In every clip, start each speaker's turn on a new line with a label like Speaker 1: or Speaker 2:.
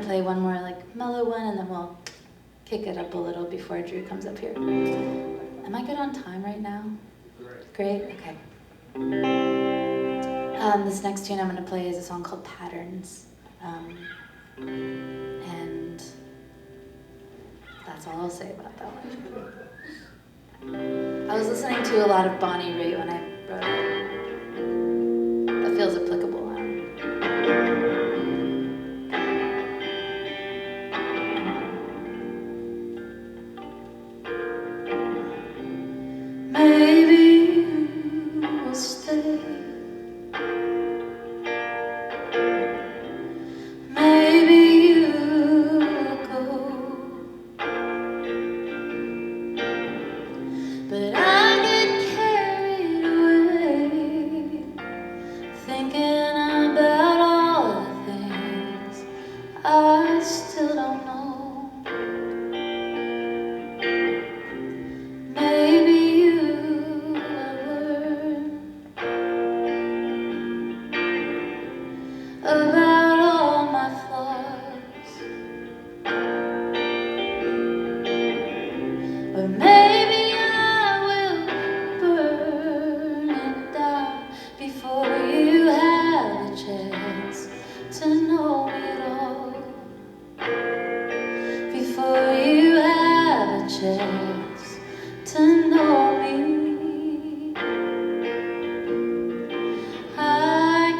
Speaker 1: gonna play one more like mellow one, and then we'll kick it up a little before Drew comes up here. Am I good on time right now? Great, okay. This next tune I'm gonna play is a song called Patterns. And that's all I'll say about that one. I was listening to a lot of Bonnie Raitt when I wrote it. That feels applicable now. Maybe you will stay. Maybe you will go. But I get carried away, thinking about all the things I still don't know. Maybe you will learn about all my flaws, or maybe I will burn it down before you have a chance to know it all. Before you have a chance to know me. I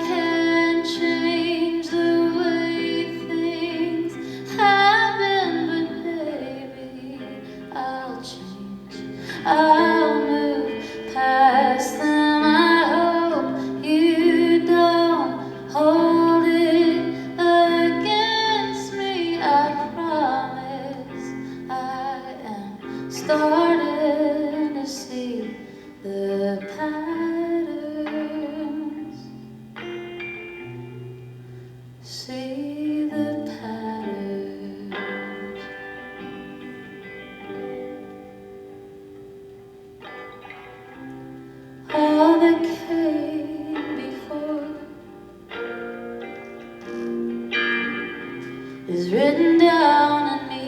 Speaker 1: can change the way things have been, but baby, I'll change. I'll move past them. I hope you don't hold it against me. I promise I am starting to see the patterns. See the patterns. All that came before is written down in me.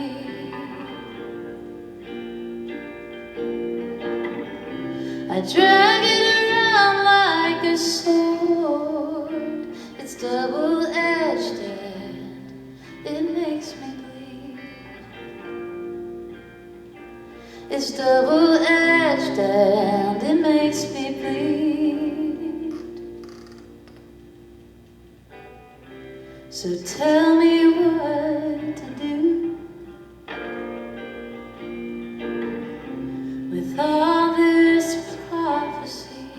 Speaker 1: I drag it around like a sword. It's double-edged and it makes me bleed. It's double-edged and it makes me bleed. So tell me what to do with all this prophecy.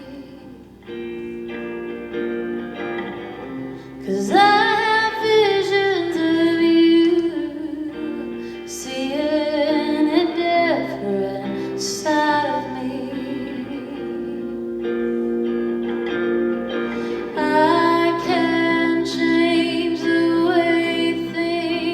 Speaker 1: 'Cause I have visions of you, seeing a different side of me. I can change the way things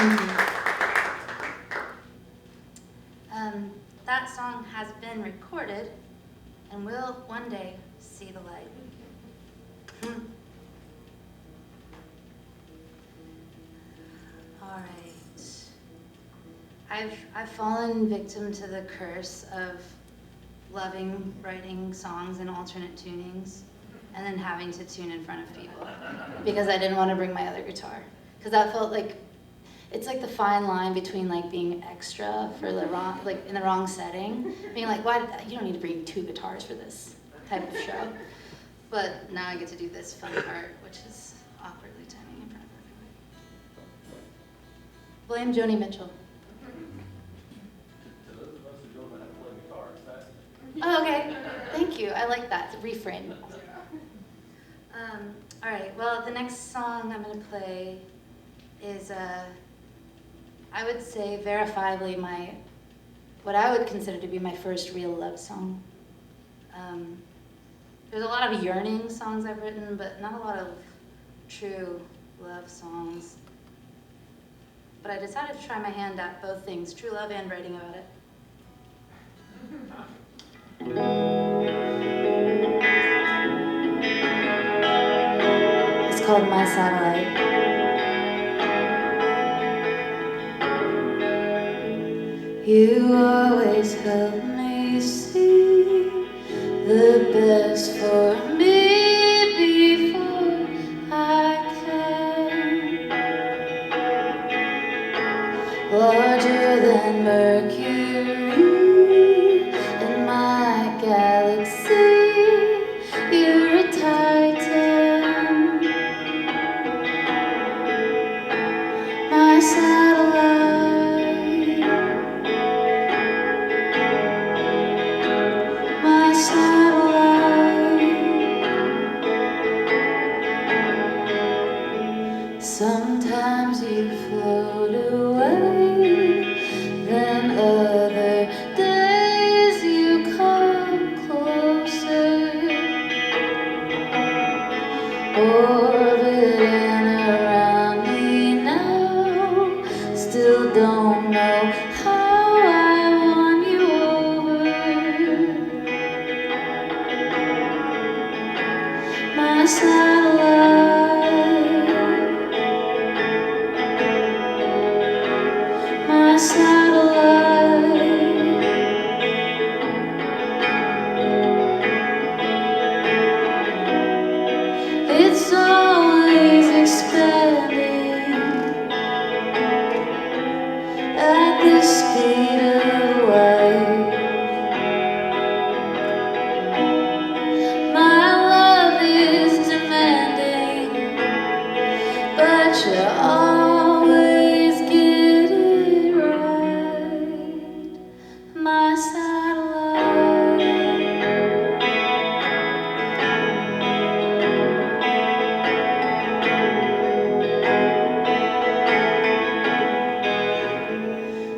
Speaker 1: Thank you. That song has been recorded and will one day see the light. All right. I've fallen victim to the curse of loving writing songs in alternate tunings and then having to tune in front of people because I didn't want to bring my other guitar. Because that felt like, it's like the fine line between like being extra for the wrong, like in the wrong setting, being like, why, you don't need to bring 2 guitars for this type of show. But now I get to do this fun part, which is awkwardly tuning in front of everyone. Blame Joni Mitchell. Oh, okay. Thank you. I like that. It's a reframe. All right. Well, the next song I'm going to play is, I would say, verifiably what I would consider to be my first real love song. There's a lot of yearning songs I've written, but not a lot of true love songs. But I decided to try my hand at both things, true love and writing about it. It's called My Satellite. You always help me see the best for me before I can. Larger than Mercury in my galaxy, you're a titan. My satellite. Sometimes you float away, then other days you come closer, orbiting around me now. Still don't know how I won you over. My satellite. My satellite. It's always expanding at the speed of light. My love is demanding, but you always get it right. My satellite.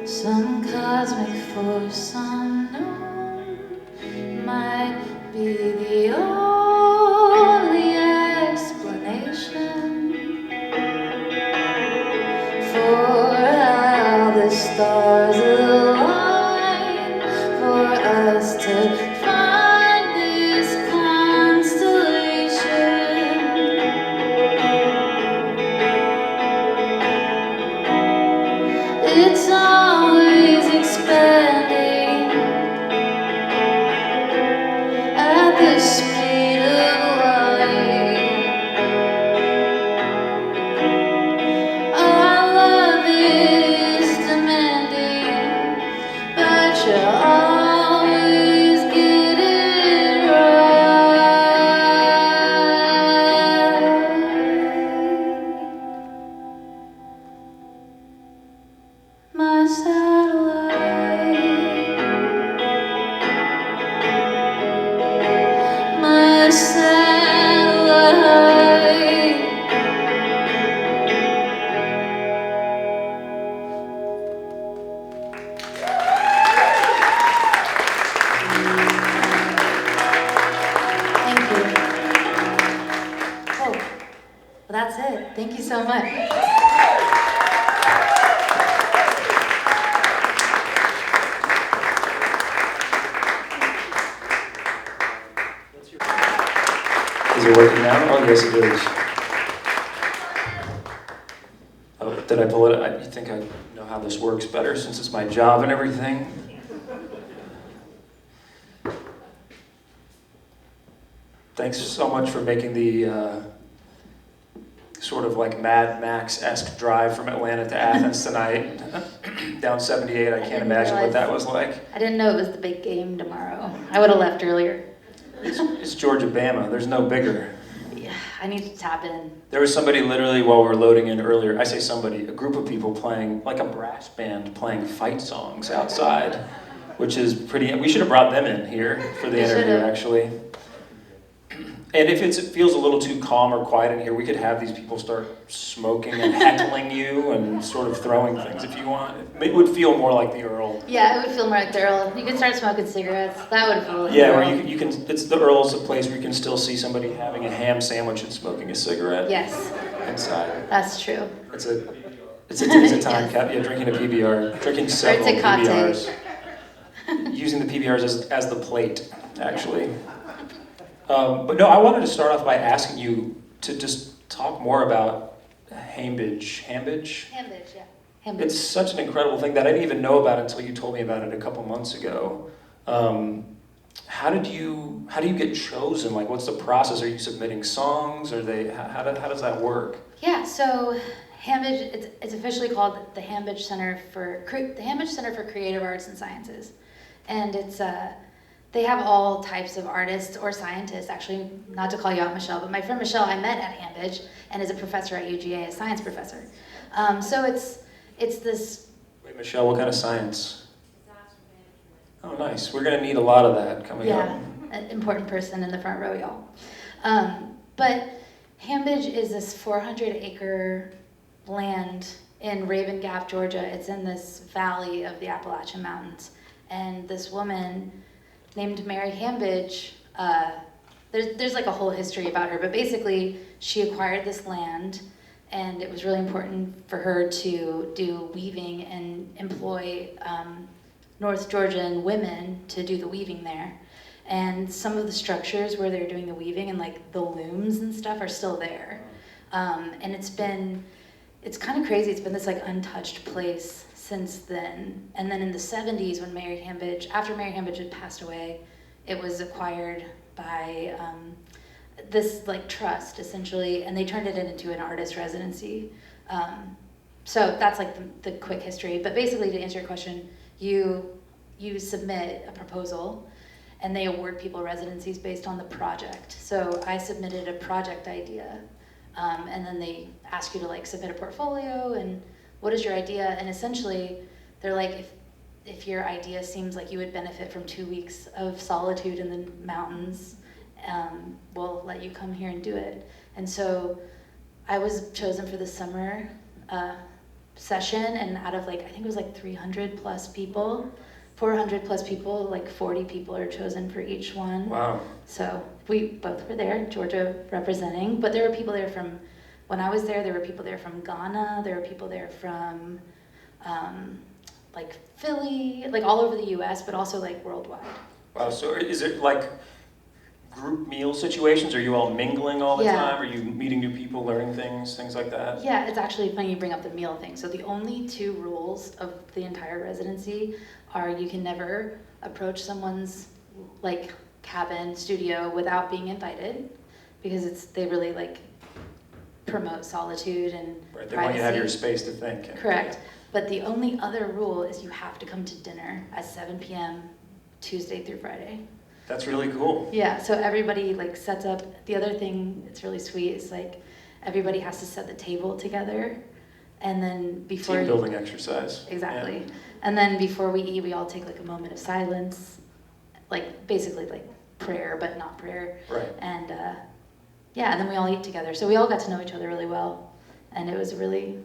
Speaker 1: Some cosmic force unknown might be the only explanation for how the stars align for us to find this constellation. It's always expanding at the speed of light. Our love is demanding, but you always get it right. My satellite. My satellite. Thank you. Oh, well, that's it. Thank you so much.
Speaker 2: still working now? Oh, yes, it is. Oh, did I pull it? I think I know how this works better since it's my job and everything. Thanks so much for making the sort of like Mad Max-esque drive from Atlanta to Athens tonight. Down 78, I can't imagine what that was like.
Speaker 1: I didn't know it was the big game tomorrow. I would have left earlier.
Speaker 2: It's Georgia-Bama. There's no bigger.
Speaker 1: Yeah, I need to tap in.
Speaker 2: There was somebody literally while we were loading in earlier, I say somebody, a group of people playing, like a brass band playing fight songs outside, which is pretty, we should have brought them in here for the interview actually. And if it feels a little too calm or quiet in here, we could have these people start smoking and heckling you and sort of throwing things if you want. It would feel more like the Earl.
Speaker 1: Yeah, it would feel more like the Earl. You could start smoking cigarettes. That would feel like
Speaker 2: yeah,
Speaker 1: the Earl.
Speaker 2: where you can, it's the Earl's a place where you can still see somebody having a ham sandwich and smoking a cigarette.
Speaker 1: Yes.
Speaker 2: Inside.
Speaker 1: That's true.
Speaker 2: It's a time cap. Yeah, drinking a PBR, drinking several PBRs. Using the PBRs as the plate, actually. But no, I wanted to start off by asking you to just talk more about Hambidge. Hambidge,
Speaker 1: yeah. Hambidge.
Speaker 2: It's such an incredible thing that I didn't even know about until you told me about it a couple months ago. How do you get chosen? Like, what's the process? Are you submitting songs? How does that work?
Speaker 1: Yeah, so Hambidge, it's officially called the Hambidge Center for Creative Arts and Sciences, and it's they have all types of artists or scientists. Actually, not to call you out, Michelle, but my friend Michelle I met at Hambidge and is a professor at UGA, a science professor. So it's this.
Speaker 2: Wait, Michelle, what kind of science? Oh, nice. We're going to need a lot of that coming up.
Speaker 1: Yeah, an important person in the front row, y'all. But Hambidge is this 400-acre land in Raven Gap, Georgia. It's in this valley of the Appalachian Mountains. And this woman named Mary Hambidge, there's like a whole history about her, but basically she acquired this land and it was really important for her to do weaving and employ North Georgian women to do the weaving there. And some of the structures where they're doing the weaving and like the looms and stuff are still there. And it's kind of crazy. It's been this like untouched place since then. And then in the 70s when after Mary Hambidge had passed away, it was acquired by this like trust essentially, and they turned it into an artist residency. So that's like the quick history. But basically, to answer your question, you submit a proposal and they award people residencies based on the project. So I submitted a project idea, and then they ask you to like submit a portfolio and what is your idea? And essentially, they're like, if your idea seems like you would benefit from 2 weeks of solitude in the mountains, we'll let you come here and do it. And so I was chosen for the summer session, and out of like, I think it was like 300 plus people, 400 plus people, like 40 people are chosen for each one.
Speaker 2: Wow.
Speaker 1: So we both were there, Georgia representing, but there were people there from, when I was there were people there from Ghana, there were people there from like Philly, like all over the US, but also like worldwide.
Speaker 2: Wow, so is it like group meal situations? Are you all mingling all the time? Are you meeting new people, learning things like that?
Speaker 1: Yeah, it's actually funny you bring up the meal thing. So the only 2 rules of the entire residency are you can never approach someone's like cabin, studio without being invited, because they really like promote solitude and
Speaker 2: right, they
Speaker 1: privacy.
Speaker 2: want you to have your space to think.
Speaker 1: Correct. But the only other rule is you have to come to dinner at 7 p.m. Tuesday through Friday.
Speaker 2: That's really cool.
Speaker 1: Yeah, so everybody like sets up. The other thing that's really sweet is like everybody has to set the table together, and then before
Speaker 2: team building exercise.
Speaker 1: Exactly.
Speaker 2: Yeah.
Speaker 1: And then before we eat, we all take like a moment of silence, like basically like prayer, but not prayer.
Speaker 2: Right.
Speaker 1: And and then we all eat together. So we all got to know each other really well, and it was really,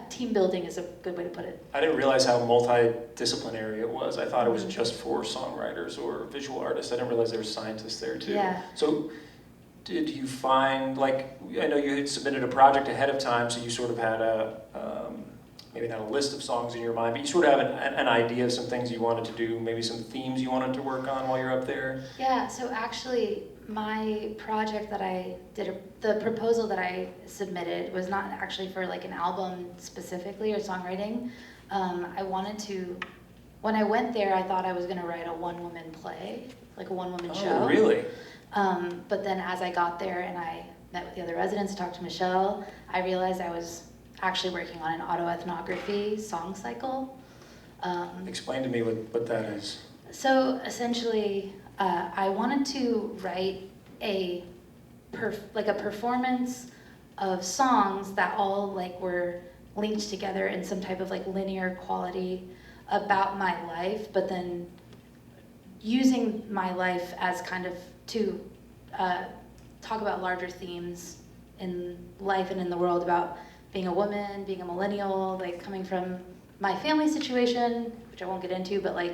Speaker 1: team building is a good way to put it.
Speaker 2: I didn't realize how multidisciplinary it was. I thought it was just for songwriters or visual artists. I didn't realize there were scientists there too.
Speaker 1: Yeah.
Speaker 2: So did you find, like, I know you had submitted a project ahead of time, so you sort of had maybe not a list of songs in your mind, but you sort of have an idea of some things you wanted to do, maybe some themes you wanted to work on while you're up there?
Speaker 1: Yeah, so actually my project that I did, the proposal that I submitted was not actually for like an album specifically or songwriting. I wanted to, when I went there, I thought I was gonna write a one-woman play, like a one-woman show.
Speaker 2: Oh, really?
Speaker 1: But then as I got there and I met with the other residents, talked to Michelle, I realized I was actually working on an autoethnography song cycle.
Speaker 2: Explain to me what that is.
Speaker 1: So essentially, I wanted to write a performance of songs that all like were linked together in some type of like linear quality about my life, but then using my life as kind of to talk about larger themes in life and in the world about being a woman, being a millennial, like coming from my family situation, which I won't get into, but like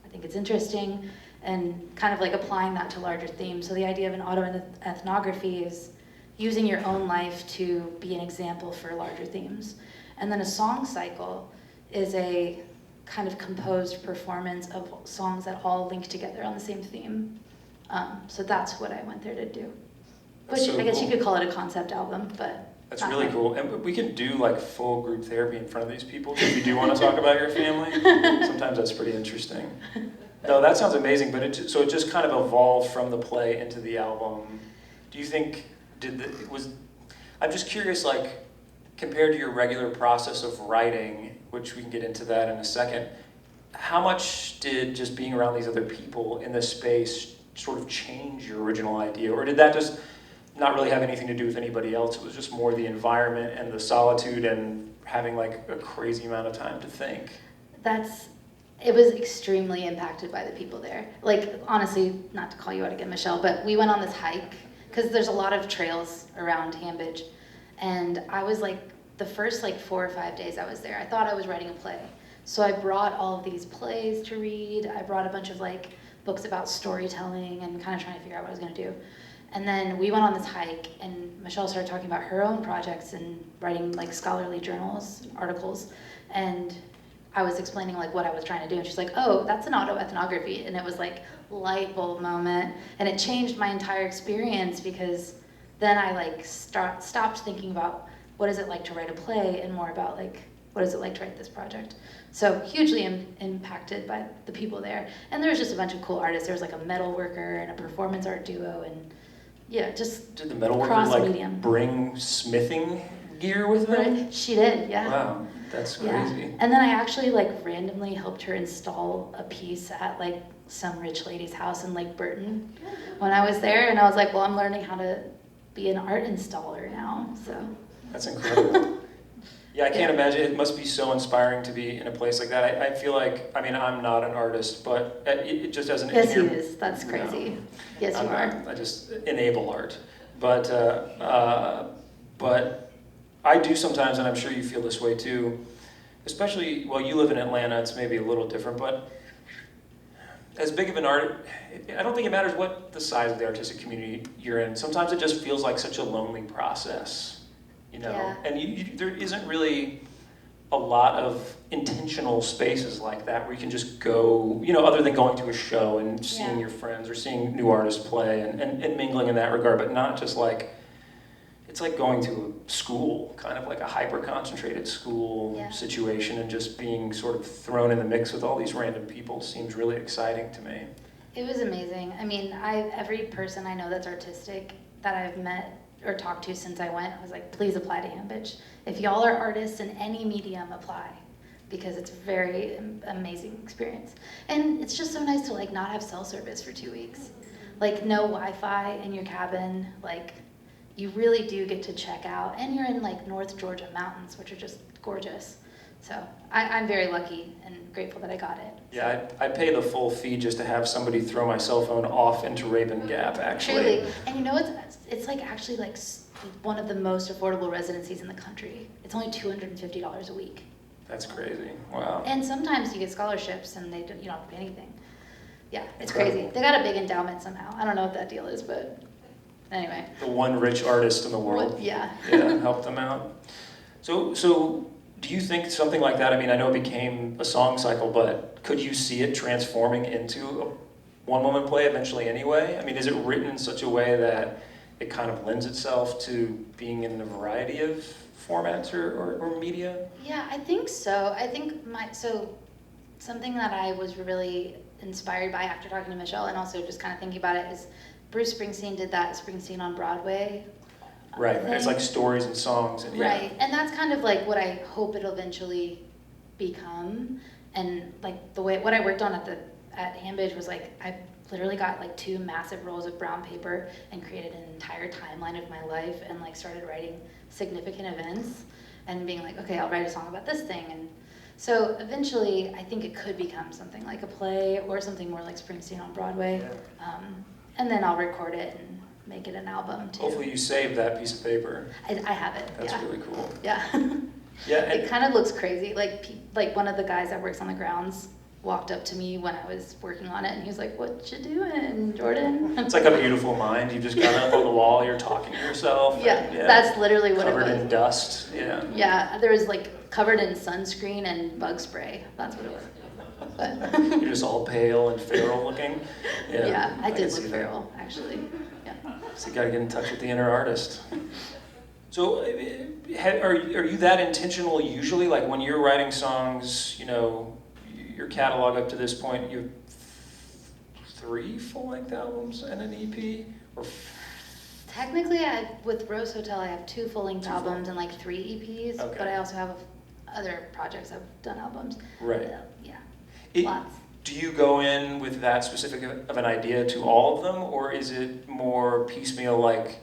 Speaker 1: I think it's interesting, and kind of like applying that to larger themes. So the idea of an autoethnography is using your own life to be an example for larger themes. And then a song cycle is a kind of composed performance of songs that all link together on the same theme. So that's what I went there to do. Which
Speaker 2: So
Speaker 1: I guess
Speaker 2: cool.
Speaker 1: you could call it a concept album, but
Speaker 2: That's
Speaker 1: not
Speaker 2: really
Speaker 1: quite.
Speaker 2: cool. And we can do like full group therapy in front of these people if you do want to talk about your family. Sometimes that's pretty interesting. No, that sounds amazing, but so it just kind of evolved from the play into the album. Do you think, I'm just curious, like, compared to your regular process of writing, which we can get into that in a second, how much did just being around these other people in this space sort of change your original idea? Or did that just not really have anything to do with anybody else? It was just more the environment and the solitude and having like a crazy amount of time to think.
Speaker 1: It was extremely impacted by the people there. Like, honestly, not to call you out again, Michelle, but we went on this hike, because there's a lot of trails around Hambridge, and I was like, the first like 4 or 5 days I was there, I thought I was writing a play. So I brought all of these plays to read, I brought a bunch of like books about storytelling and kind of trying to figure out what I was gonna do. And then we went on this hike, and Michelle started talking about her own projects and writing like scholarly journals, articles, and I was explaining like what I was trying to do, and she's like, oh, that's an autoethnography. And it was like light bulb moment, and it changed my entire experience, because then I like stopped thinking about what is it like to write a play and more about like what is it like to write this project. So hugely impacted by the people there. And there was just a bunch of cool artists. There was like a metal worker and a performance art duo, and yeah, just
Speaker 2: Did the metal worker
Speaker 1: cross
Speaker 2: like
Speaker 1: medium.
Speaker 2: bring smithing gear with them?
Speaker 1: She did, yeah.
Speaker 2: Wow, that's crazy.
Speaker 1: Yeah. And then I actually like randomly helped her install a piece at like some rich lady's house in Lake Burton when I was there, and I was like, well, I'm learning how to be an art installer now, so.
Speaker 2: That's incredible. Yeah, I can't imagine. It must be so inspiring to be in a place like that. I feel like, I mean, I'm not an artist, but it just as an
Speaker 1: Yes, he
Speaker 2: engineer.
Speaker 1: is. That's crazy.
Speaker 2: No,
Speaker 1: Yes, you are.
Speaker 2: I just enable art. But I do sometimes, and I'm sure you feel this way too, especially, well, you live in Atlanta, it's maybe a little different, but as big of an art, I don't think it matters what the size of the artistic community you're in. Sometimes it just feels like such a lonely process, you know?
Speaker 1: Yeah.
Speaker 2: And there isn't really a lot of intentional spaces like that where you can just go, you know, other than going to a show and seeing your friends or seeing new artists play and mingling in that regard, but not just like, it's like going to a school, kind of like a hyper-concentrated school situation, and just being sort of thrown in the mix with all these random people seems really exciting to me.
Speaker 1: It was amazing. I mean, every person I know that's artistic that I've met or talked to since I went, I was like, please apply to Hambridge. If y'all are artists in any medium, apply, because it's a very amazing experience. And it's just so nice to like not have cell service for 2 weeks. Like no Wi-Fi in your cabin, like you really do get to check out, and you're in like North Georgia mountains, which are just gorgeous. So I'm very lucky and grateful that I got it.
Speaker 2: Yeah, I'd pay the full fee just to have somebody throw my cell phone off into Raven Gap, actually.
Speaker 1: Truly, and you know it's like actually like one of the most affordable residencies in the country. It's only $250 a week.
Speaker 2: That's crazy. Wow.
Speaker 1: And sometimes you get scholarships and you don't have to pay anything. Yeah, it's
Speaker 2: Incredible.
Speaker 1: crazy. They got a big endowment somehow. I don't know what that deal is, but anyway.
Speaker 2: The one rich artist in the world.
Speaker 1: Yeah.
Speaker 2: Yeah, helped them out. So do you think something like that, I mean, I know it became a song cycle, but could you see it transforming into one-woman play eventually anyway? I mean, is it written in such a way that it kind of lends itself to being in a variety of formats or media?
Speaker 1: Yeah, I think so. I think something that I was really inspired by after talking to Michelle and also just kind of thinking about it is Bruce Springsteen did that Springsteen on Broadway.
Speaker 2: Right, it's like stories and songs. And, yeah.
Speaker 1: Right, and that's kind of like what I hope it'll eventually become. And like what I worked on at Hambidge was like, I literally got like 2 massive rolls of brown paper and created an entire timeline of my life and like started writing significant events and being like, okay, I'll write a song about this thing. And so eventually I think it could become something like a play or something more like Springsteen on Broadway.
Speaker 2: Yeah.
Speaker 1: And then I'll record it and make it an album too.
Speaker 2: Hopefully you saved that piece of paper.
Speaker 1: I have it.
Speaker 2: That's really cool.
Speaker 1: Yeah.
Speaker 2: Yeah.
Speaker 1: It kind of looks crazy. Like one of the guys that works on the grounds walked up to me when I was working on it, and he was like, "What you doing, Jordan?"
Speaker 2: It's like a beautiful mind. You just got it up on the wall. You're talking to yourself.
Speaker 1: Yeah,
Speaker 2: and,
Speaker 1: that's literally what it was.
Speaker 2: Covered in dust. Yeah.
Speaker 1: Yeah, there was like covered in sunscreen and bug spray. That's what it was. But
Speaker 2: You're just all pale and feral looking.
Speaker 1: Yeah, I did
Speaker 2: can
Speaker 1: look
Speaker 2: see
Speaker 1: feral, actually. Yeah.
Speaker 2: So you got to get in touch with the inner artist. So, are you that intentional usually? Like when you're writing songs, you know, your catalog up to this point, you have 3 full-length albums and an EP, or
Speaker 1: Technically, with Rose Hotel, I have 2 full-length albums and like 3 EPs,
Speaker 2: Okay.
Speaker 1: but I also have other projects I've done albums.
Speaker 2: Right.
Speaker 1: Yeah, lots.
Speaker 2: Do you go in with that specific of an idea to all of them, or is it more piecemeal? Like,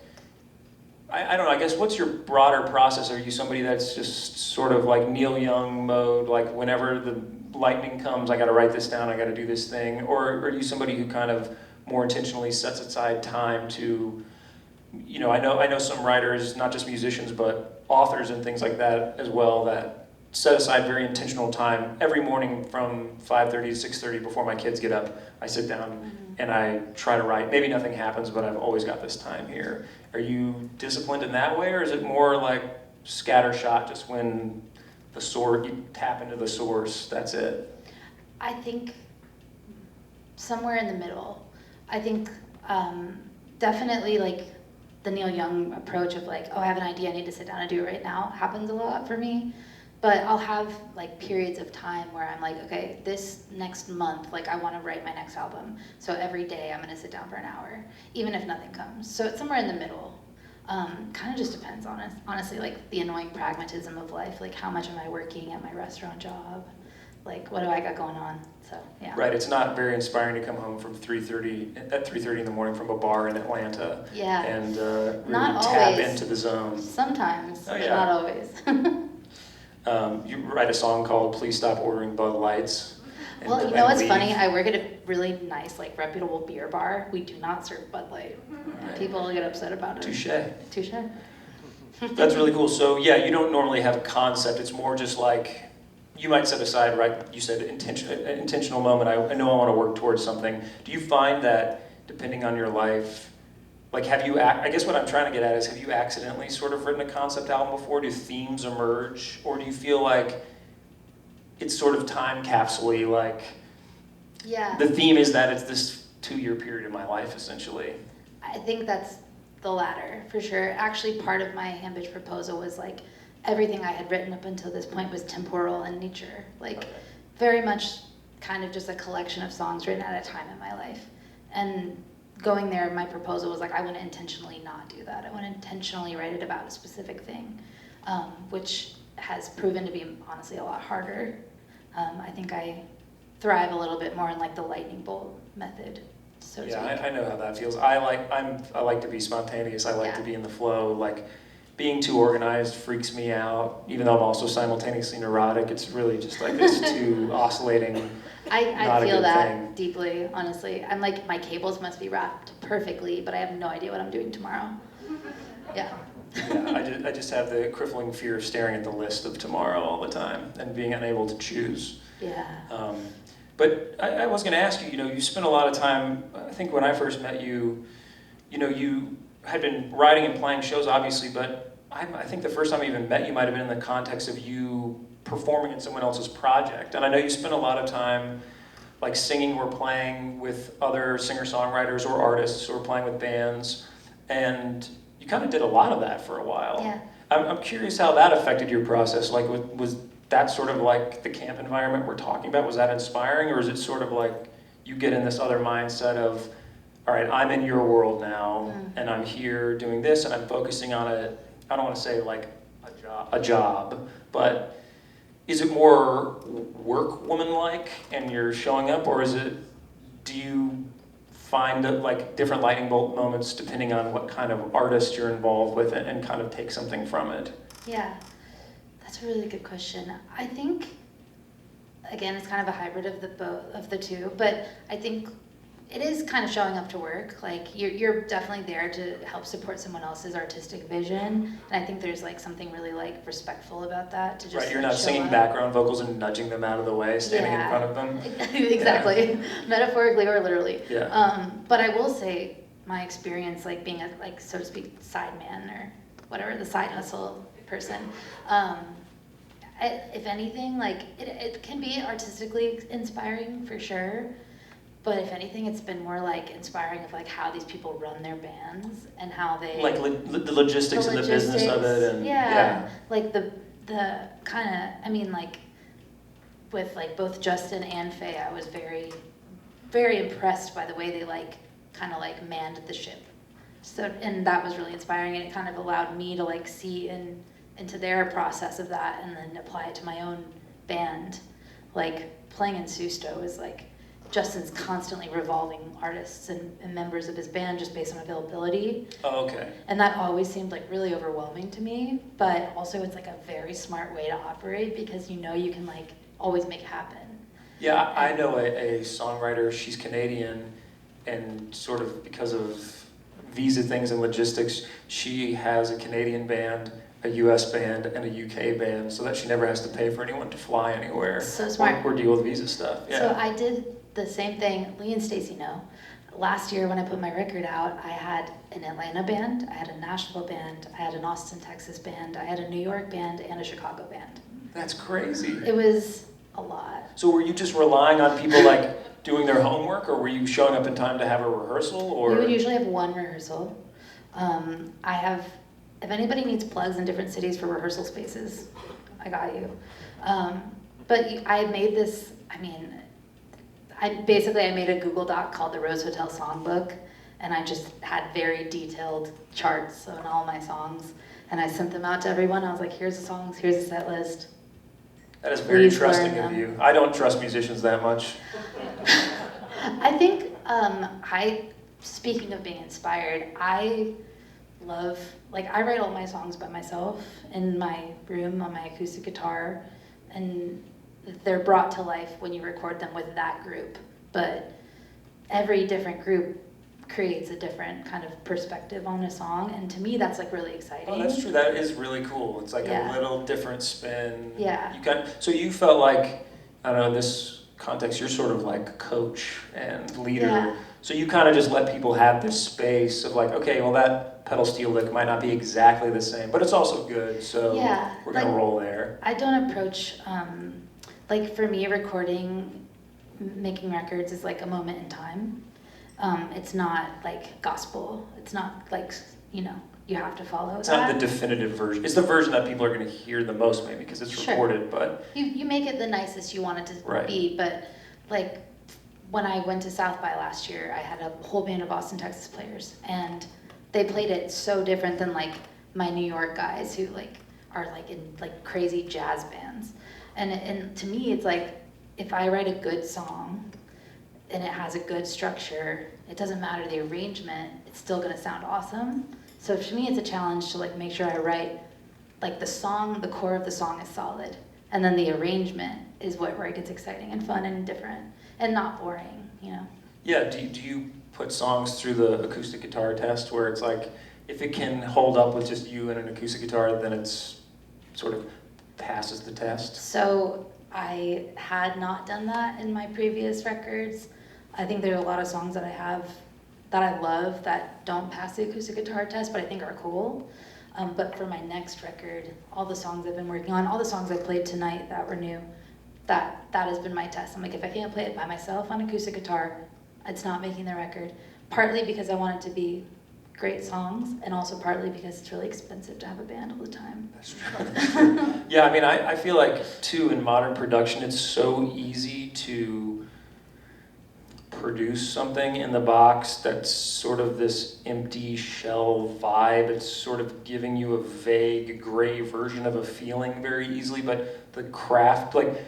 Speaker 2: I don't know. I guess what's your broader process? Are you somebody that's just sort of like Neil Young mode, like whenever the lightning comes, I got to write this down, I got to do this thing, or are you somebody who kind of more intentionally sets aside time to, you know, I know some writers, not just musicians, but authors and things like that as well, that set aside very intentional time every morning from 5:30 to 6:30 before my kids get up. I sit down and I try to write. Maybe nothing happens, but I've always got this time here. Are you disciplined in that way, or is it more like scattershot, just when you tap into the source, that's it?
Speaker 1: I think somewhere in the middle. I think definitely like the Neil Young approach of like, oh, I have an idea, I need to sit down and do it right now, happens a lot for me. But I'll have like periods of time where I'm like, okay, this next month, like I want to write my next album. So every day I'm going to sit down for an hour, even if nothing comes. So it's somewhere in the middle. Kind of just depends on honestly, like the annoying pragmatism of life. Like how much am I working at my restaurant job? Like what do I got going on? So yeah.
Speaker 2: Right. It's not very inspiring to come home from 3:30 in the morning from a bar in Atlanta.
Speaker 1: Yeah.
Speaker 2: And really
Speaker 1: Not
Speaker 2: tap
Speaker 1: always.
Speaker 2: into the zone.
Speaker 1: Sometimes,
Speaker 2: Oh,
Speaker 1: but
Speaker 2: yeah.
Speaker 1: not always.
Speaker 2: You write a song called "Please Stop Ordering Bud Lights."
Speaker 1: Well, you know what's funny? I work at a really nice, like reputable beer bar. We do not serve Bud Light.
Speaker 2: Right.
Speaker 1: People get upset about it.
Speaker 2: Touche.
Speaker 1: Touche.
Speaker 2: That's really cool. So yeah, you don't normally have a concept. It's more just like you might set aside, right? You said intentional moment. I know I want to work towards something. Do you find that depending on your life, like I guess what I'm trying to get at is, have you accidentally sort of written a concept album before? Do themes emerge, or do you feel like it's sort of time capsule-y, like
Speaker 1: Yeah.
Speaker 2: the theme is that it's this 2-year period of my life, essentially?
Speaker 1: I think that's the latter, for sure. Actually, part of my Hambidge proposal was like, everything I had written up until this point was temporal in nature. Like,
Speaker 2: Okay.
Speaker 1: very much kind of just a collection of songs written at a time in my life. And going there, my proposal was like, I want to intentionally not do that. I want to intentionally write it about a specific thing, which has proven to be honestly a lot harder. I think I thrive a little bit more in like the lightning bolt method, so to
Speaker 2: Yeah,
Speaker 1: speak.
Speaker 2: I know how that feels. I like to be spontaneous. I like to be in the flow. Like being too organized freaks me out. Even though I'm also simultaneously neurotic, it's really just like this too oscillating.
Speaker 1: I
Speaker 2: Not a
Speaker 1: feel
Speaker 2: good
Speaker 1: that
Speaker 2: thing.
Speaker 1: deeply, honestly. I'm like, my cables must be wrapped perfectly, but I have no idea what I'm doing tomorrow. Yeah.
Speaker 2: Yeah, I just have the crippling fear of staring at the list of tomorrow all the time and being unable to choose.
Speaker 1: Yeah.
Speaker 2: But I was going to ask you, you know, you spent a lot of time, I think when I first met you, you know, you had been writing and playing shows, obviously, but I think the first time I even met you might have been in the context of you performing in someone else's project. And I know you spent a lot of time like singing or playing with other singer-songwriters or artists or playing with bands, and you kind of did a lot of that for a while.
Speaker 1: Yeah.
Speaker 2: I'm curious how that affected your process. Like, was that sort of like the camp environment we're talking about? Was that inspiring, or is it sort of like you get in this other mindset of, all right, I'm in your world now, and I'm here doing this, and I'm focusing on a, I don't want to say like a job, but is it more work woman-like and you're showing up, or is it, do you find like different lightning bolt moments depending on what kind of artist you're involved with and kind of take something from it?
Speaker 1: Yeah, that's a really good question. I think, again, it's kind of a hybrid of the two, but I think it is kind of showing up to work. Like you're definitely there to help support someone else's artistic vision, and I think there's like something really like respectful about that. To just
Speaker 2: Right, you're
Speaker 1: like,
Speaker 2: not
Speaker 1: show
Speaker 2: singing
Speaker 1: up.
Speaker 2: background vocals and nudging them out of the way, standing in front of them.
Speaker 1: Exactly, metaphorically or literally.
Speaker 2: Yeah.
Speaker 1: But I will say my experience, like being a like so to speak side man or whatever, the side hustle person. If anything, like it can be artistically inspiring for sure. But if anything, it's been more like inspiring of like how these people run their bands and how they
Speaker 2: like the logistics and the business of it, and
Speaker 1: yeah. Like the kind of, I mean, like with like both Justin and Faye, I was very very impressed by the way they like kind of like manned the ship. So, and that was really inspiring, and it kind of allowed me to like see into their process of that and then apply it to my own band. Like playing in Susto is like Justin's constantly revolving artists and members of his band just based on availability.
Speaker 2: Oh, okay.
Speaker 1: And that always seemed like really overwhelming to me, but also it's like a very smart way to operate because you know you can like always make it happen.
Speaker 2: Yeah, I know a songwriter, she's Canadian, and sort of because of visa things and logistics, she has a Canadian band, a US band, and a UK band, so that she never has to pay for anyone to fly anywhere.
Speaker 1: So smart.
Speaker 2: Or deal with visa stuff. Yeah.
Speaker 1: So I did the same thing. Lee and Stacy know. Last year when I put my record out, I had an Atlanta band, I had a Nashville band, I had an Austin, Texas band, I had a New York band, and a Chicago band.
Speaker 2: That's crazy.
Speaker 1: It was a lot.
Speaker 2: So were you just relying on people like doing their homework, or were you showing up in time to have a rehearsal? Or
Speaker 1: We would usually have one rehearsal. I have, if anybody needs plugs in different cities for rehearsal spaces, I got you. But I made this, I mean, I made a Google Doc called the Rose Hotel Songbook, and I just had very detailed charts on all my songs, and I sent them out to everyone. I was like, here's the songs, here's the set list.
Speaker 2: That is very
Speaker 1: Please
Speaker 2: trusting
Speaker 1: learn
Speaker 2: of
Speaker 1: them.
Speaker 2: you. I don't trust musicians that much.
Speaker 1: I think, speaking of being inspired, I love, like I write all my songs by myself in my room on my acoustic guitar, and they're brought to life when you record them with that group. But every different group creates a different kind of perspective on a song, and to me that's like really exciting.
Speaker 2: Oh, that's true. That is really cool. It's like
Speaker 1: Yeah.
Speaker 2: a little different spin.
Speaker 1: Yeah.
Speaker 2: So you felt like, I don't know, in this context, you're sort of like coach and leader.
Speaker 1: Yeah.
Speaker 2: So you kind of just let people have this space of like, okay, well that pedal steel lick might not be exactly the same, but it's also good, so
Speaker 1: Yeah,
Speaker 2: we're gonna
Speaker 1: like,
Speaker 2: roll there.
Speaker 1: I don't approach, like for me, making records is like a moment in time. It's not like gospel. It's not like, you have to follow
Speaker 2: It's
Speaker 1: that.
Speaker 2: not the definitive version. It's the version that people are gonna hear the most maybe because it's
Speaker 1: Sure.
Speaker 2: recorded, but.
Speaker 1: You make it the nicest you want it to
Speaker 2: Right.
Speaker 1: be, but like when I went to South by last year, I had a whole band of Austin, Texas players, and they played it so different than like my New York guys who like are like in like crazy jazz bands. And to me, it's like if I write a good song and it has a good structure, it doesn't matter the arrangement, it's still gonna sound awesome. So to me, it's a challenge to like make sure I write like the song, the core of the song is solid, and then the arrangement is where it gets exciting and fun and different and not boring,
Speaker 2: Yeah, do you put songs through the acoustic guitar test where it's like, if it can hold up with just you and an acoustic guitar, then it's sort of passes the test?
Speaker 1: So I had not done that in my previous records. I think there are a lot of songs that I have that I love that don't pass the acoustic guitar test, but I think are cool. But for my next record, all the songs I've been working on, all the songs I played tonight that were new, that has been my test. I'm like, if I can't play it by myself on acoustic guitar, it's not making the record. Partly because I want it to be great songs, and also partly because it's really expensive to have a band all the time.
Speaker 2: That's true. Yeah, I mean, I feel like, too, in modern production, it's so easy to produce something in the box that's sort of this empty shell vibe. It's sort of giving you a vague, gray version of a feeling very easily, but the craft, like,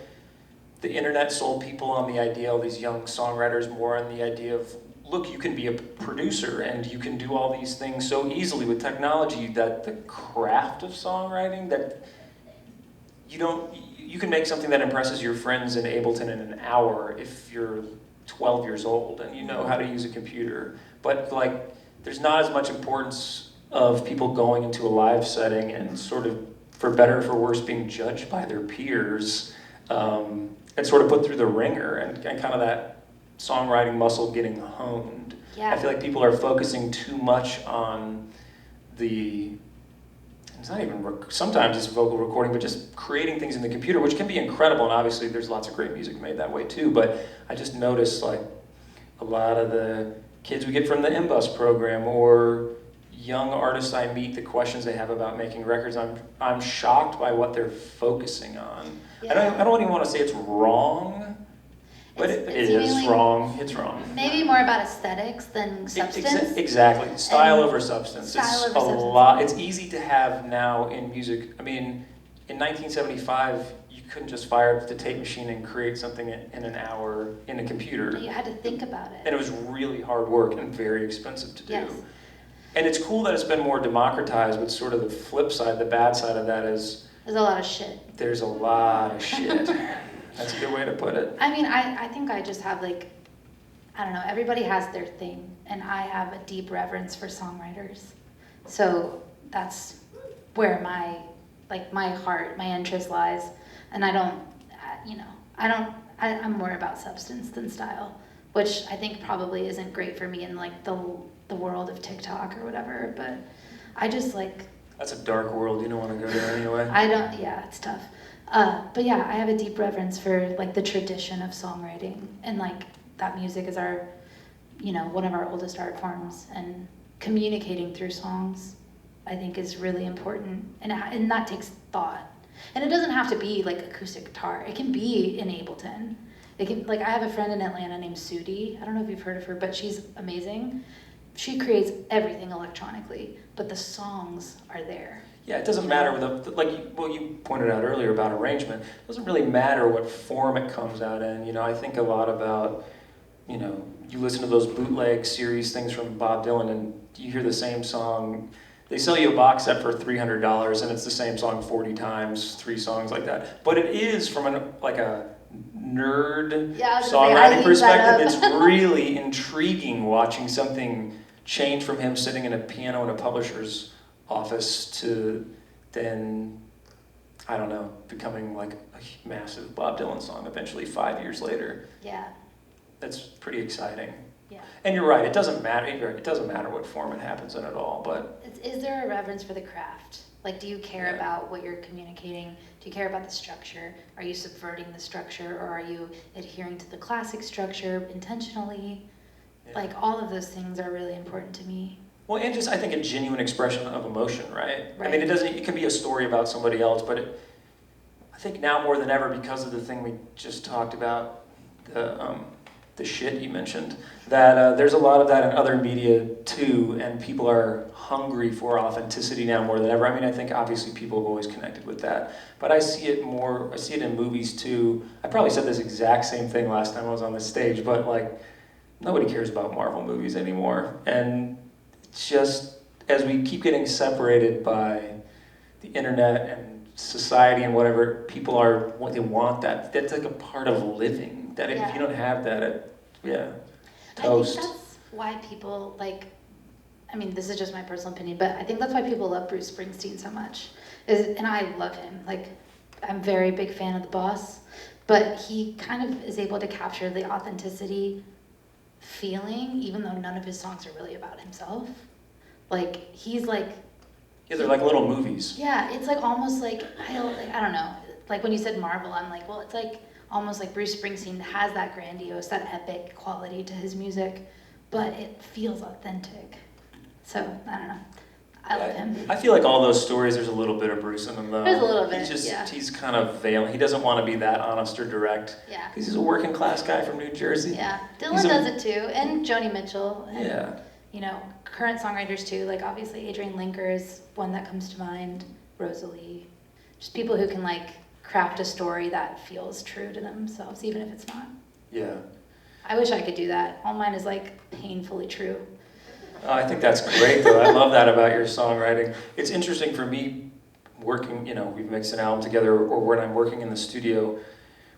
Speaker 2: the internet sold people on the idea, all these young songwriters, more on the idea of, look, you can be a producer and you can do all these things so easily with technology, that the craft of songwriting, that you can make something that impresses your friends in Ableton in an hour if you're 12 years old and you know how to use a computer. But like, there's not as much importance of people going into a live setting and sort of, for better or for worse, being judged by their peers, and sort of put through the ringer, and kind of that songwriting muscle getting honed.
Speaker 1: Yeah.
Speaker 2: I feel like people are focusing too much on it's not even, sometimes it's vocal recording, but just creating things in the computer, which can be incredible, and obviously there's lots of great music made that way too, but I just noticed like a lot of the kids we get from the MBUS program, or young artists I meet, the questions they have about making records, I'm shocked by what they're focusing on.
Speaker 1: Yeah.
Speaker 2: I don't even want to say it's wrong, but it is wrong. It's wrong.
Speaker 1: Maybe more about aesthetics than substance.
Speaker 2: Exactly. Style over substance.
Speaker 1: Style
Speaker 2: It's
Speaker 1: over substance.
Speaker 2: lot. It's easy to have now in music. I mean, in 1975, you couldn't just fire up the tape machine and create something in an hour in a computer.
Speaker 1: You had to think about it.
Speaker 2: And it was really hard work and very expensive to do.
Speaker 1: Yes.
Speaker 2: And it's cool that it's been more democratized, but sort of the flip side, the bad side of that is...
Speaker 1: There's a lot of shit.
Speaker 2: There's a lot of shit. That's a good way to put it.
Speaker 1: I mean, I think I just have like, I don't know, everybody has their thing, and I have a deep reverence for songwriters. So that's where my heart, my interest lies. And I'm more about substance than style, which I think probably isn't great for me in like the world of TikTok or whatever, but I just like...
Speaker 2: That's a dark world, you don't want to go there anyway.
Speaker 1: It's tough. But yeah, I have a deep reverence for like the tradition of songwriting, and like that music is our, one of our oldest art forms, and communicating through songs, I think, is really important, and that takes thought. And it doesn't have to be like acoustic guitar. It can be in Ableton. It can, like, I have a friend in Atlanta named Sudi. I don't know if you've heard of her, but she's amazing. She creates everything electronically, but the songs are there.
Speaker 2: Yeah, it doesn't matter, you pointed out earlier about arrangement, it doesn't really matter what form it comes out in. I think a lot about, you listen to those bootleg series things from Bob Dylan, and you hear the same song. They sell you a box set for $300, and it's the same song 40 times, 3 songs like that. But it is, from a nerd songwriting perspective, it's really intriguing watching something change from him sitting in a piano in a publisher's office to then, I don't know, becoming like a massive Bob Dylan song eventually 5 years later.
Speaker 1: Yeah.
Speaker 2: That's pretty exciting.
Speaker 1: Yeah.
Speaker 2: And you're right, it doesn't matter. It doesn't matter what form it happens in at all, but...
Speaker 1: Is there a reverence for the craft? Like, do you care about what you're communicating? Do you care about the structure? Are you subverting the structure, or are you adhering to the classic structure intentionally? Yeah. Like, all of those things are really important to me.
Speaker 2: Well, and just, I think, a genuine expression of emotion, right? I mean, it can be a story about somebody else, but I think now more than ever, because of the thing we just talked about, the shit you mentioned, that there's a lot of that in other media too, and people are hungry for authenticity now more than ever. I mean, I think obviously people have always connected with that, but I see it in movies too. I probably said this exact same thing last time I was on this stage, but like, nobody cares about Marvel movies anymore, and it's just, as we keep getting separated by the internet and society and whatever, people they want that. That's like a part of living. That if you don't have that, toast.
Speaker 1: I think that's why people this is just my personal opinion, but I think that's why people love Bruce Springsteen so much. And I love him. Like, I'm a very big fan of the boss, but he kind of is able to capture the authenticity feeling, even though none of his songs are really about himself. Like, he's like...
Speaker 2: Yeah, they're like little movies.
Speaker 1: Yeah, it's like almost like, I don't know. Like when you said Marvel, I'm like, well, it's like, almost like Bruce Springsteen has that grandiose, that epic quality to his music, but it feels authentic. So, I don't know. I love him.
Speaker 2: I feel like all those stories, there's a little bit of Bruce in them, though.
Speaker 1: There's a little bit, yeah.
Speaker 2: He's kind of veiling. He doesn't want to be that honest or direct.
Speaker 1: Yeah.
Speaker 2: Because he's a working class guy from New Jersey.
Speaker 1: Yeah. Dylan does it too, and Joni Mitchell. And,
Speaker 2: yeah.
Speaker 1: You know, current songwriters too, like obviously Adrienne Linker is one that comes to mind, Rosalie. Just people who can like craft a story that feels true to themselves, even if it's not.
Speaker 2: Yeah.
Speaker 1: I wish I could do that. All mine is like painfully true.
Speaker 2: Oh, I think that's great, though. I love that about your songwriting. It's interesting for me working, you know, we've mixed an album together, or when I'm working in the studio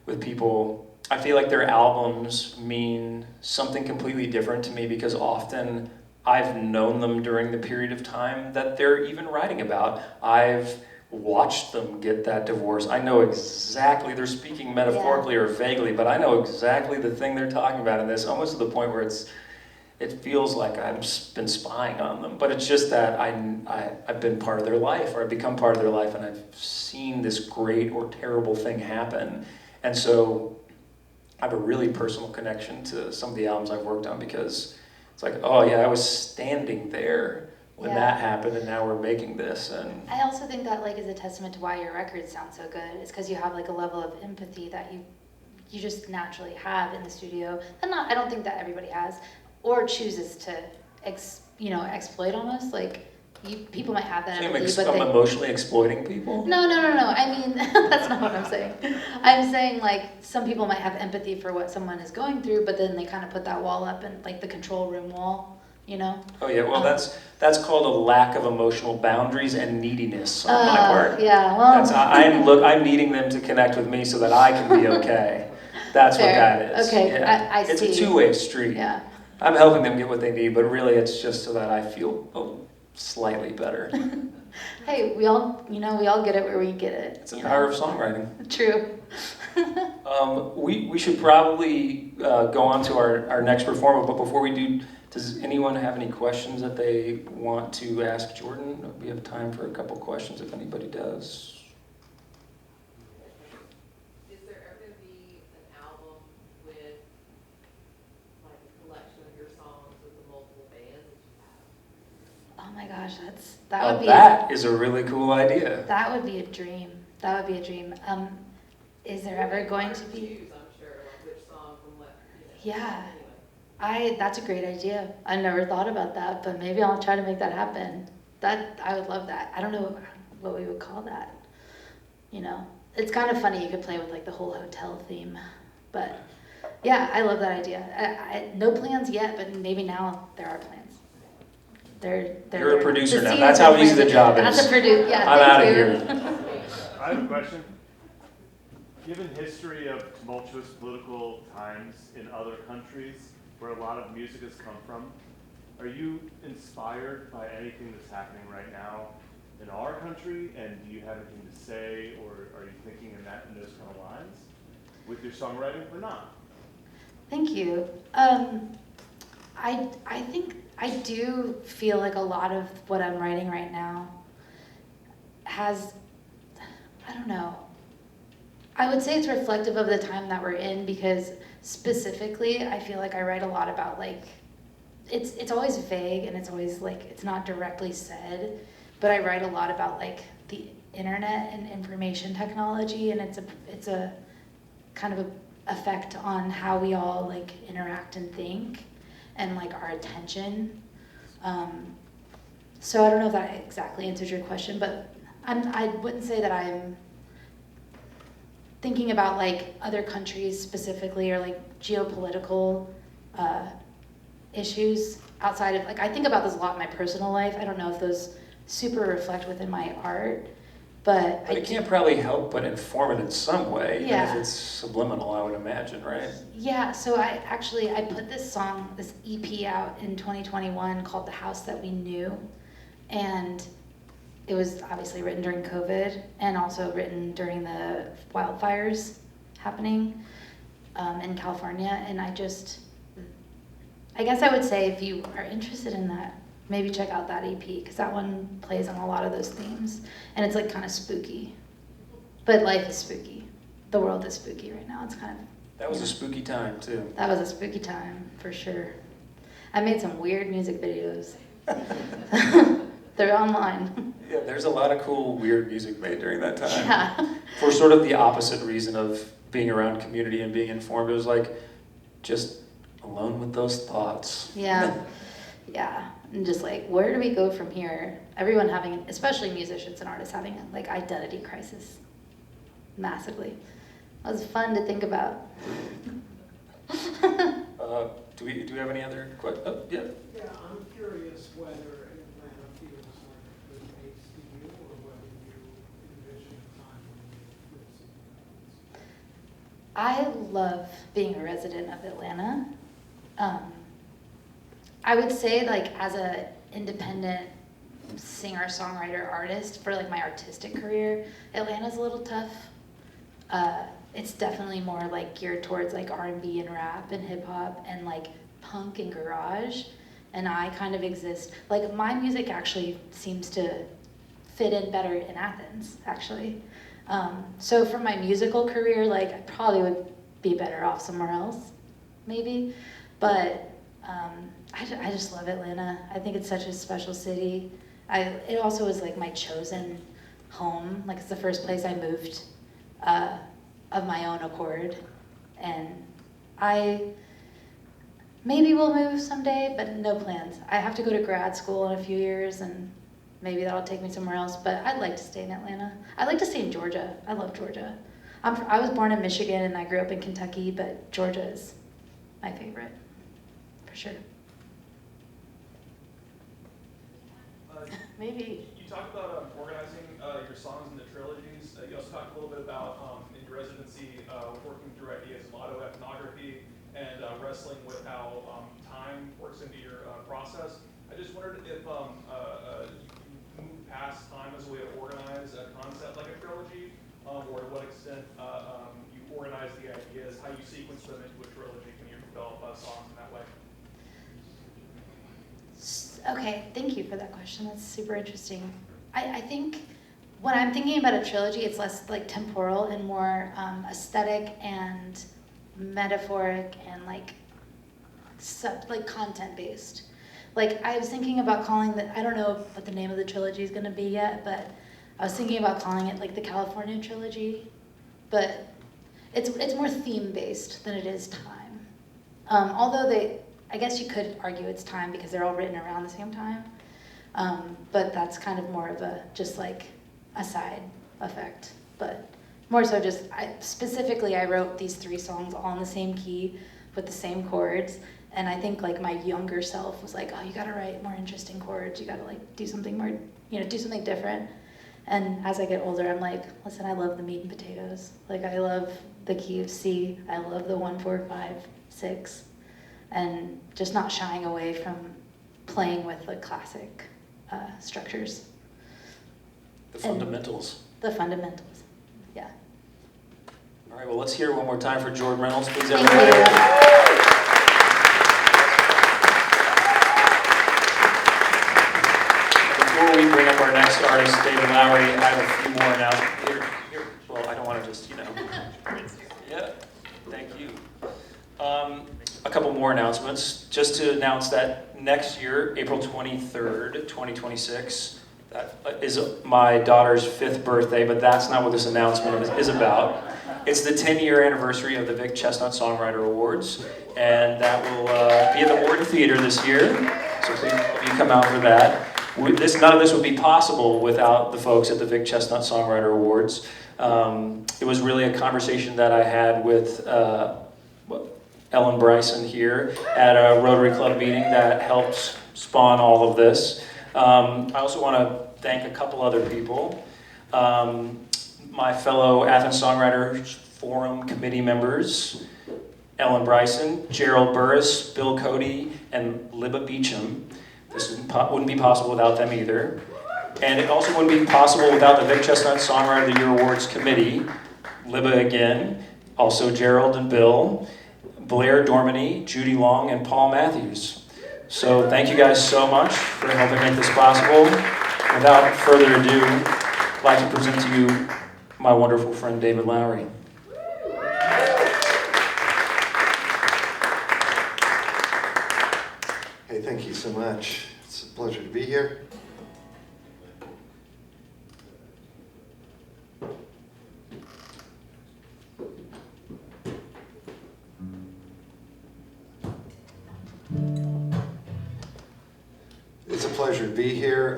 Speaker 2: with people, I feel like their albums mean something completely different to me because often I've known them during the period of time that they're even writing about. I've watched them get that divorce. I know exactly, they're speaking metaphorically or vaguely, but I know exactly the thing they're talking about in this, almost to the point where it feels like I've been spying on them. But it's just that I've been part of their life, or I've become part of their life, and I've seen this great or terrible thing happen. And so I have a really personal connection to some of the albums I've worked on because it's like, oh yeah, I was standing there when that happened, and now we're making this. And
Speaker 1: I also think that like is a testament to why your records sound so good. It's because you have like a level of empathy that you just naturally have in the studio, and I don't think that everybody has, or chooses to exploit almost. Like people might have that empathy, but
Speaker 2: I'm emotionally exploiting people?
Speaker 1: No. I mean, that's not what I'm saying. I'm saying like some people might have empathy for what someone is going through, but then they kind of put that wall up and like the control room wall, you know?
Speaker 2: Oh yeah, well that's called a lack of emotional boundaries and neediness on my part.
Speaker 1: Yeah, well.
Speaker 2: I'm needing them to connect with me so that I can be okay. That's what that is.
Speaker 1: Okay,
Speaker 2: yeah.
Speaker 1: I see.
Speaker 2: It's a two-way street.
Speaker 1: Yeah.
Speaker 2: I'm helping them get what they need, but really it's just so that I feel slightly better.
Speaker 1: Hey, we all get it where we get it.
Speaker 2: It's the power of songwriting.
Speaker 1: True.
Speaker 2: We should probably go on to our next performer, but before we do, does anyone have any questions that they want to ask Jordan? We have time for a couple questions if anybody does.
Speaker 3: Is there ever going to be an album with like a collection of your songs with the multiple bands that you have?
Speaker 1: Oh my gosh,
Speaker 2: that is a really cool idea.
Speaker 1: That would be a dream. That would be a dream. Is there ever going to be?
Speaker 3: Choose, I'm sure, like which song from what.
Speaker 1: Yeah.
Speaker 3: Anyway.
Speaker 1: That's a great idea. I never thought about that, but maybe I'll try to make that happen. I would love that. I don't know what we would call that. You know, it's kind of funny. You could play with like the whole hotel theme, but yeah, I love that idea. No plans yet, but maybe now there are plans.
Speaker 2: You're a producer now. That's how easy the job is.
Speaker 1: That's a producer. Yeah,
Speaker 2: I'm out of
Speaker 1: you.
Speaker 2: here.
Speaker 4: I have a question. Given history of tumultuous political times in other countries where a lot of music has come from, are you inspired by anything that's happening right now in our country? And do you have anything to say, or are you thinking in those kind of lines with your songwriting, or not?
Speaker 1: Thank you. I think I do feel like a lot of what I'm writing right now has, I don't know, I would say it's reflective of the time that we're in, because specifically I feel like I write a lot about like, it's always vague and it's always like, it's not directly said, but I write a lot about like the internet and information technology, and it's a kind of a effect on how we all like interact and think, and like our attention. So I don't know if that exactly answers your question, but I wouldn't say that I'm thinking about like other countries specifically, or like geopolitical issues outside of, like, I think about this a lot in my personal life. I don't know if those super reflect within my art, but
Speaker 2: it can't probably help but inform it in some way,
Speaker 1: yeah.
Speaker 2: even if it's subliminal, I would imagine, right?
Speaker 1: Yeah, so I put this EP out in 2021 called The House That We Knew, and it was obviously written during COVID, and also written during the wildfires happening in California, and I guess I would say if you are interested in that, maybe check out that EP, because that one plays on a lot of those themes, and it's like kind of spooky, but life is spooky. the world is spooky right now. It's kind of,
Speaker 2: That was a spooky time, too.
Speaker 1: that was a spooky time, for sure. I made some weird music videos. They're online.
Speaker 2: Yeah, there's a lot of cool, weird music made during that time.
Speaker 1: Yeah.
Speaker 2: For sort of the opposite reason of being around community and being informed. It was like, just alone with those thoughts.
Speaker 1: Yeah. Yeah. And just like, where do we go from here? Everyone having, especially musicians and artists, having a like identity crisis. Massively. It was fun to think about.
Speaker 2: Do we have any other questions? Oh, yeah.
Speaker 5: Yeah, I'm curious whether Atlanta feels like a good base to you, or whether you envision a time when you live somewhere else.
Speaker 1: I love being a resident of Atlanta. I would say like as a independent singer, songwriter, artist for like my artistic career, Atlanta's a little tough. It's definitely more like geared towards like R&B and rap and hip hop and like punk and garage. And I kind of exist, like my music actually seems to fit in better in Athens, actually. So for my musical career, like I probably would be better off somewhere else, maybe. But I just love Atlanta. I think it's such a special city. It also was like my chosen home. Like it's the first place I moved of my own accord. And I maybe will move someday, but no plans. I have to go to grad school in a few years, and maybe that'll take me somewhere else, but I'd like to stay in Atlanta. I'd like to stay in Georgia. I love Georgia. I was born in Michigan, and I grew up in Kentucky, but Georgia is my favorite, for sure. Maybe.
Speaker 6: You talked about organizing your songs into trilogies. You also talked a little bit about, in your residency, working through ideas of autoethnography and wrestling with how time works into your process. I just wondered if you move past time as a way to organize a concept like a trilogy, or to what extent you organize the ideas, how you sequence them into a trilogy when you develop songs in that way.
Speaker 1: Okay, thank you for that question. That's super interesting. I think when I'm thinking about a trilogy, it's less like temporal and more aesthetic and metaphoric and like content based. Like I was thinking about calling I don't know what the name of the trilogy is going to be yet, but I was thinking about calling it like the California trilogy, but it's more theme based than it is time. Although I guess you could argue it's time because they're all written around the same time, but that's kind of more of just like a side effect. But more so just, specifically I wrote these 3 songs all in the same key with the same chords, and I think like my younger self was like, oh, you gotta write more interesting chords, you gotta like do something more, do something different. And as I get older, I'm like, listen, I love the meat and potatoes. Like I love the key of C, I love the 1, 4, 5, 6. And just not shying away from playing with the classic structures.
Speaker 2: The fundamentals.
Speaker 1: The fundamentals, yeah.
Speaker 2: All right, well, let's hear it one more time for Jordan Reynolds, please,
Speaker 1: Thank
Speaker 2: everybody.
Speaker 1: you.
Speaker 2: Before we bring up our next artist, David Lowery, I have a few more announcements. Here. Well, I don't want to just, Yeah, thank you. A couple more announcements. Just to announce that next year, April 23rd, 2026, that is my daughter's 5th birthday, but that's not what this announcement is about. It's the 10-year anniversary of the Vic Chestnut Songwriter Awards, and that will be at the Wharton Theater this year, so please hope you come out for that. None of this would be possible without the folks at the Vic Chestnut Songwriter Awards. It was really a conversation that I had with Ellen Bryson here at a Rotary Club meeting that helped spawn all of this. I also want to thank a couple other people. My fellow Athens Songwriters Forum committee members, Ellen Bryson, Gerald Burris, Bill Cody, and Libba Beecham. This wouldn't be possible without them either. And it also wouldn't be possible without the Vic Chestnut Songwriter of the Year Awards Committee, Libba again, also Gerald and Bill, Blair Dormany, Judy Long, and Paul Matthews. So thank you guys so much for helping make this possible. Without further ado, I'd like to present to you my wonderful friend David Lowery.
Speaker 7: thank you so much. It's a pleasure to be here. It's a pleasure to be here.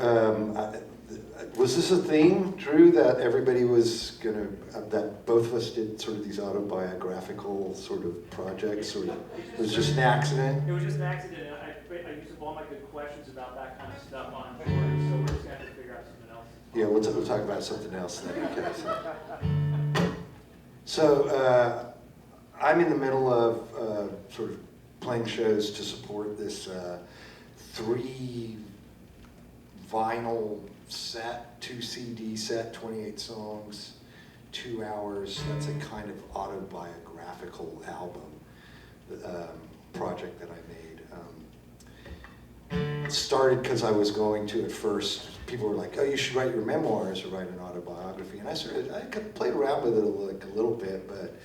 Speaker 7: Was this a theme, Drew, that everybody was gonna, that both of us did sort of these autobiographical sort of projects, or it was just an accident?
Speaker 8: It was just an accident. I used up all my good questions about that kind of stuff on Jordan, so we're just gonna have to figure out something else.
Speaker 7: Yeah, we'll talk about something else then. Okay, so I'm in the middle of sort of playing shows to support this 3 vinyl set, 2 CD set, 28 songs, 2 hours. That's a kind of autobiographical album project that I made. It started because I was going to, at first, people were like, oh, you should write your memoirs or write an autobiography. And I played around with it a little bit, but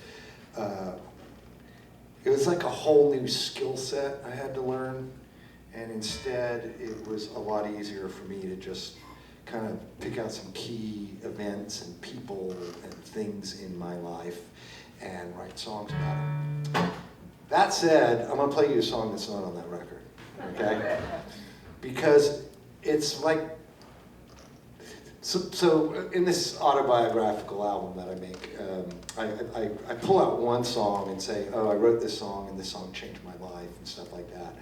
Speaker 7: it was like a whole new skill set I had to learn. And instead, it was a lot easier for me to just kind of pick out some key events and people and things in my life and write songs about them. That said, I'm gonna play you a song that's not on that record, okay? Because it's like, so in this autobiographical album that I make, I pull out one song and say, oh, I wrote this song and this song changed my life and stuff like that.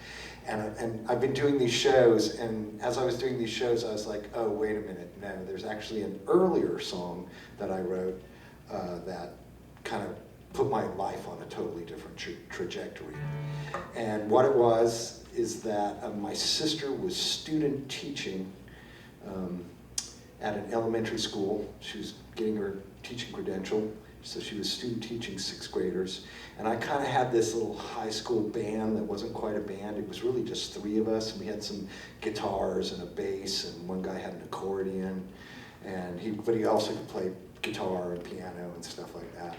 Speaker 7: And I've been doing these shows, and as I was doing these shows, I was like, oh, wait a minute, no, there's actually an earlier song that I wrote that kind of put my life on a totally different trajectory. And what it was is that my sister was student teaching at an elementary school. She was getting her teaching credential, so she was student teaching 6th graders. And I kind of had this little high school band that wasn't quite a band. It was really just 3 of us. And we had some guitars and a bass, and one guy had an accordion. But he also could play guitar and piano and stuff like that.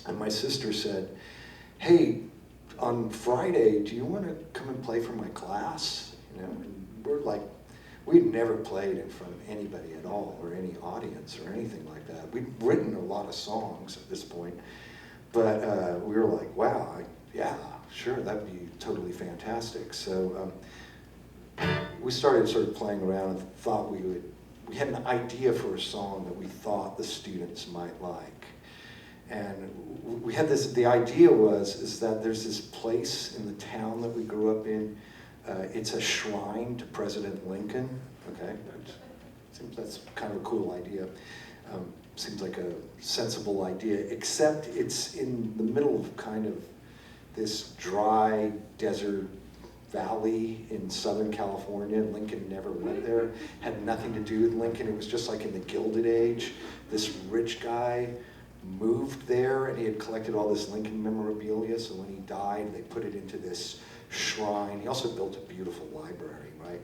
Speaker 7: And my sister said, hey, on Friday, do you want to come and play for my class? You know, and we're like, we'd never played in front of anybody at all, or any audience or anything like that. We'd written a lot of songs at this point, but we were like, wow, yeah, sure, that'd be totally fantastic. So we started sort of playing around and thought we had an idea for a song that we thought the students might like. And we had this, the idea is that there's this place in the town that we grew up in. It's a shrine to President Lincoln, okay? Seems that's kind of a cool idea. Seems like a sensible idea, except it's in the middle of kind of this dry desert valley in Southern California. Lincoln never went there, had nothing to do with Lincoln. It was just like in the Gilded Age. This rich guy moved there, and he had collected all this Lincoln memorabilia, so when he died, they put it into this shrine. He also built a beautiful library, right?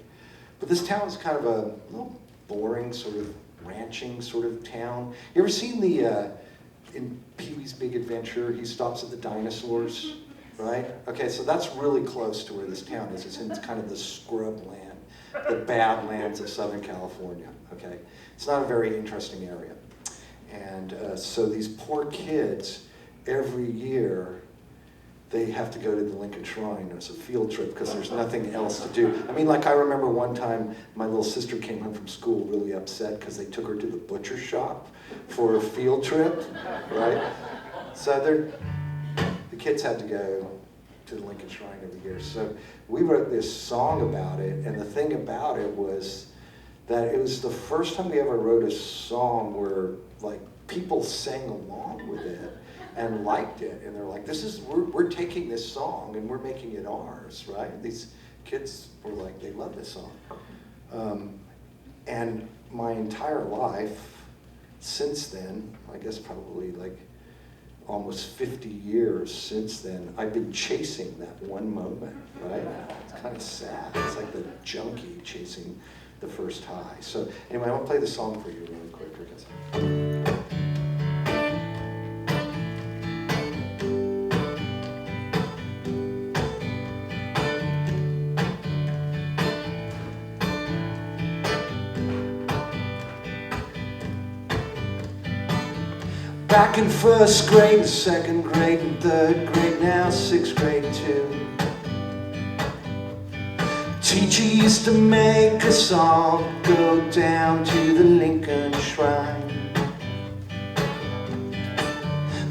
Speaker 7: But this town is kind of a little boring, sort of ranching sort of town. You ever seen in Pee-wee's Big Adventure, he stops at the dinosaurs, right? Okay, so that's really close to where this town is. It's in kind of the scrub land, the badlands of Southern California, okay? It's not a very interesting area. And so these poor kids, every year, they have to go to the Lincoln Shrine as a field trip because there's nothing else to do. I mean, like I remember one time my little sister came home from school really upset because they took her to the butcher shop for a field trip, right? So the kids had to go to the Lincoln Shrine every year. So we wrote this song about it, and the thing about it was that it was the first time we ever wrote a song where like people sang along with it and liked it, and they're like, we're taking this song and we're making it ours, right? These kids were like, they love this song. And my entire life since then, I guess probably like almost 50 years since then, I've been chasing that one moment, right? It's kind of sad. It's like the junkie chasing the first high. So anyway, I want to play the song for you really quick, because Back in first grade, and second grade, and third grade, now sixth grade too. Teacher used to make us all go down to the Lincoln Shrine.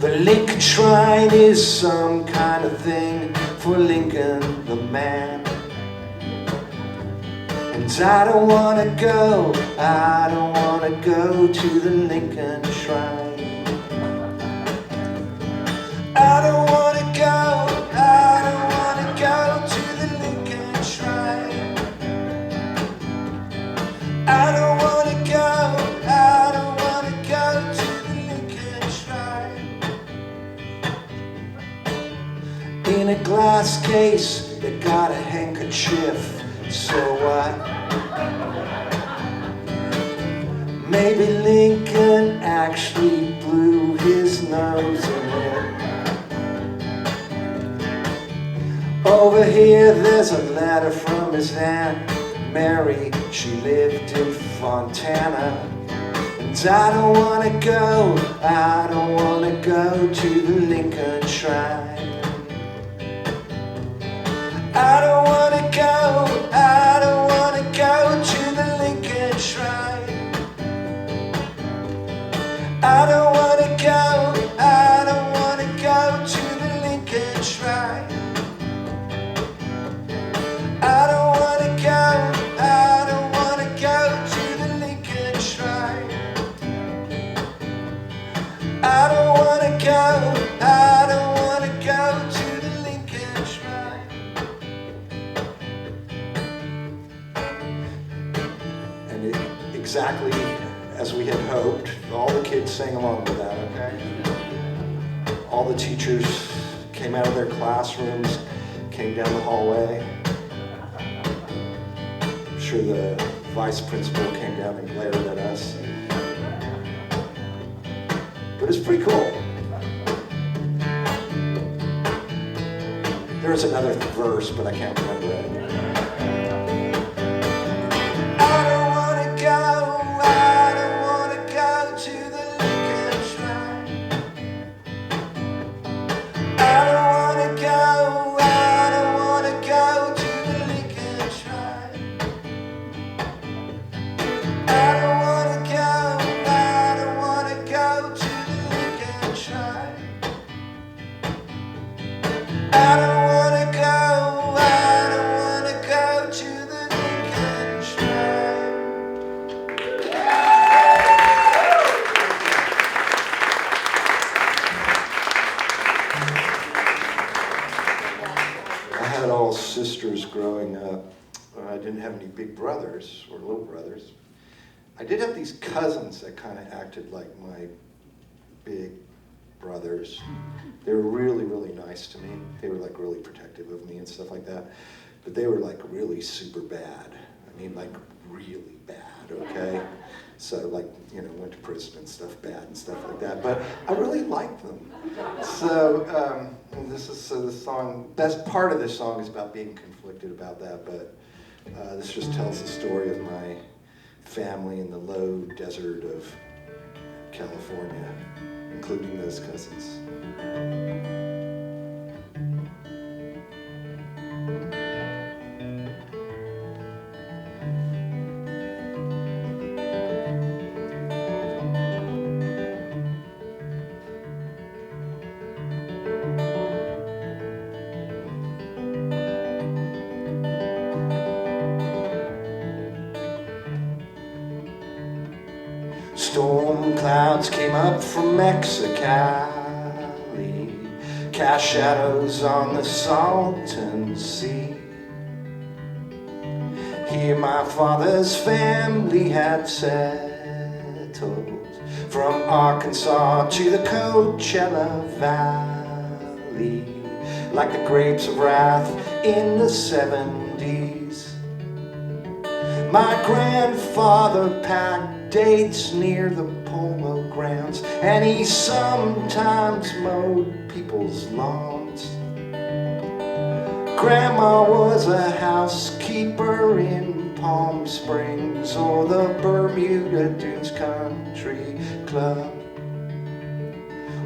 Speaker 7: The Lincoln Shrine is some kind of thing for Lincoln the man. And I don't wanna go, I don't wanna go to the Lincoln Shrine. I don't wanna go, I don't wanna go to the Lincoln Shrine. I don't wanna go, I don't wanna go to the Lincoln Shrine. In a glass case, they got a handkerchief, so what? Maybe Lincoln actually blew his nose in it. Over here there's a letter from his Aunt Mary. She lived in Fontana. And I don't wanna go, I don't wanna go to the Lincoln Shrine. I don't wanna go, I don't wanna go to the Lincoln Shrine. I don't wanna go, I don't wanna go to the Lincoln Shrine. I don't wanna go, I don't wanna go to the Lincoln Shrine. I don't wanna go, I don't wanna go to the Lincoln Shrine. And exactly as we had hoped, all the kids sang along with that, okay? All the teachers came out of their classrooms, came down the hallway. I'm sure the vice principal came down and glared at us. But it's pretty cool. There is another verse, but I can't remember it. I don't wanna go, I don't wanna go to the Lincoln Shrine. I don't wanna go, I don't wanna go to the Lincoln Shrine. I don't wanna go, I don't wanna go to the Lincoln Shrine. I don't wanna go, I don't wanna go to the Lincoln Shrine. I had all sisters growing up. I didn't have any big brothers or little brothers. I did have these cousins that kind of acted like my big brothers. They were really, really nice to me. They were like really protective of me and stuff like that. But they were like really super bad. I mean, like really bad, okay? So like, you know, went to prison and stuff bad and stuff like that. But I really liked them. So this song, that's part of this song is about being conflicted about that, but this just tells the story of my family in the low desert of California, including those cousins. Storm clouds came up from Mexicali, cast shadows on the Salton Sea. Here my father's family had settled, from Arkansas to the Coachella Valley, like the grapes of wrath in the 70s. My grandfather packed dates near the polo grounds, and he sometimes mowed people's lawns. Grandma was a housekeeper in Palm Springs or the Bermuda Dunes Country Club.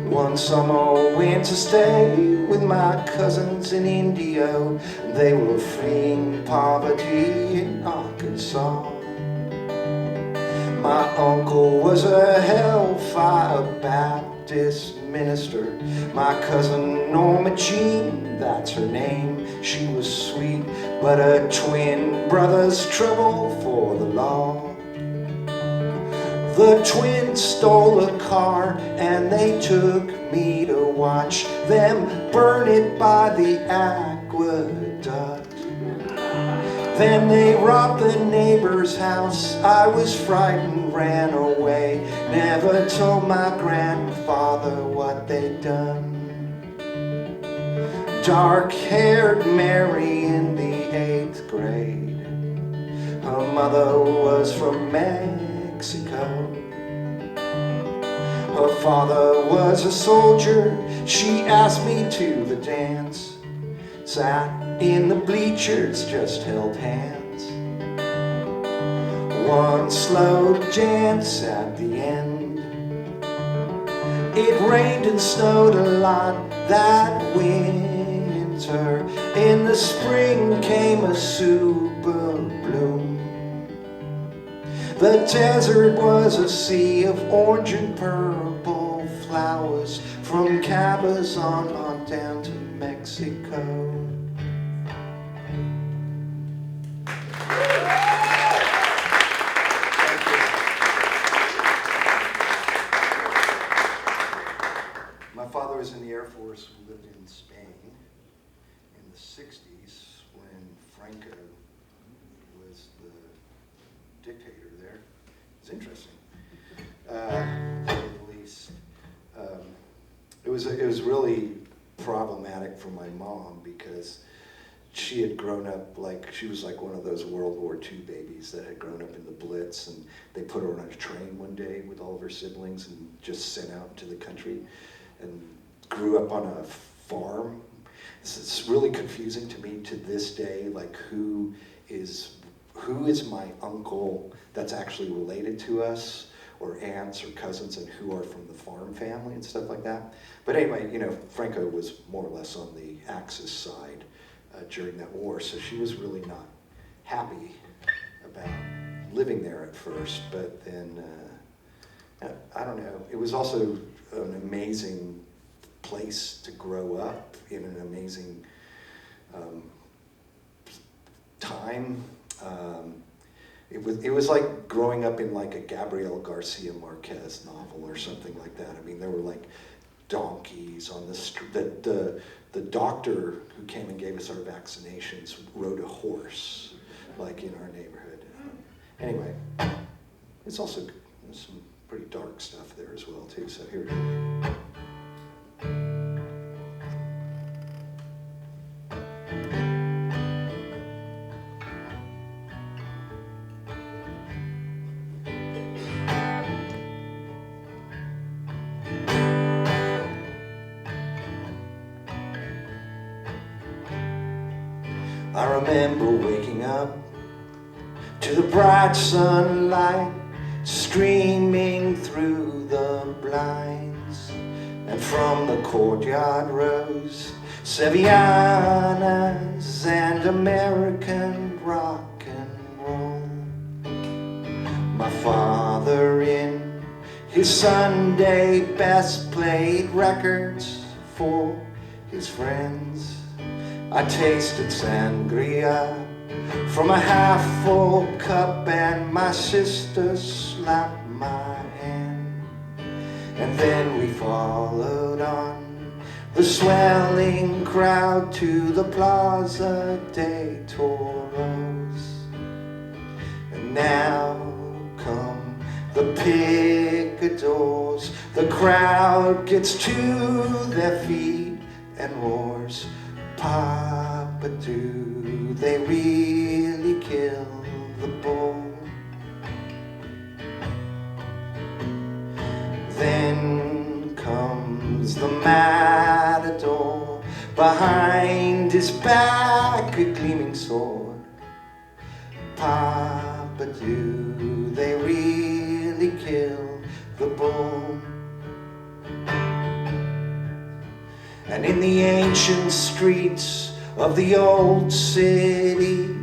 Speaker 7: One summer went to stay with my cousins in Indio. They were fleeing poverty in Arkansas. My uncle was a Hellfire Baptist minister. My cousin Norma Jean, that's her name, she was sweet, but her twin brother's trouble for the law. The twins stole a car and they took me to watch them burn it by the aqueduct. Then they robbed the neighbor's house. I was frightened, ran away, never told my grandfather what they'd done. Dark-haired Mary in the 8th grade. Her mother was from Mexico. Her father was a soldier. She asked me to the dance. Sat in the bleachers, just held hands. One slow dance at the end. It rained and snowed a lot that winter. In the spring came a super bloom. The desert was a sea of orange and purple flowers, from Cabazon on down to Mexico. My father was in the Air Force. We lived in Spain in the 60s when Franco was the dictator there. It's interesting, to say the least. It was really problematic for my mom because she had grown up she was like one of those World War II babies that had grown up in the Blitz, and they put her on a train one day with all of her siblings and just sent out into the country and grew up on a farm. It's really confusing to me to this day, like who is my uncle that's actually related to us, or aunts or cousins, and who are from the farm family and stuff like that. But anyway, Franco was more or less on the Axis side during that war, so she was really not happy about living there at first. But then, I don't know, it was also an amazing place to grow up in an amazing time. It was like growing up in like a Gabriel Garcia Marquez novel or something like that. I mean, there were like donkeys on the street. The doctor who came and gave us our vaccinations rode a horse, like in our neighborhood. Anyway, it's also some pretty dark stuff there as well too. So here it is. I remember waking up to the bright sunlight streaming through the blinds, and from the courtyard rose Sevillanas and American rock and roll. My father in his Sunday best played records for his friends. I tasted sangria from a half-full cup, and my sister slapped my hand. And then we followed on the swelling crowd to the Plaza de Toros. And now come the picadors. The crowd gets to their feet and roars, Papa, do they really kill the bull? Then comes the matador, behind his back a gleaming sword. Papa, do they really kill the bull? And in the ancient streets of the old city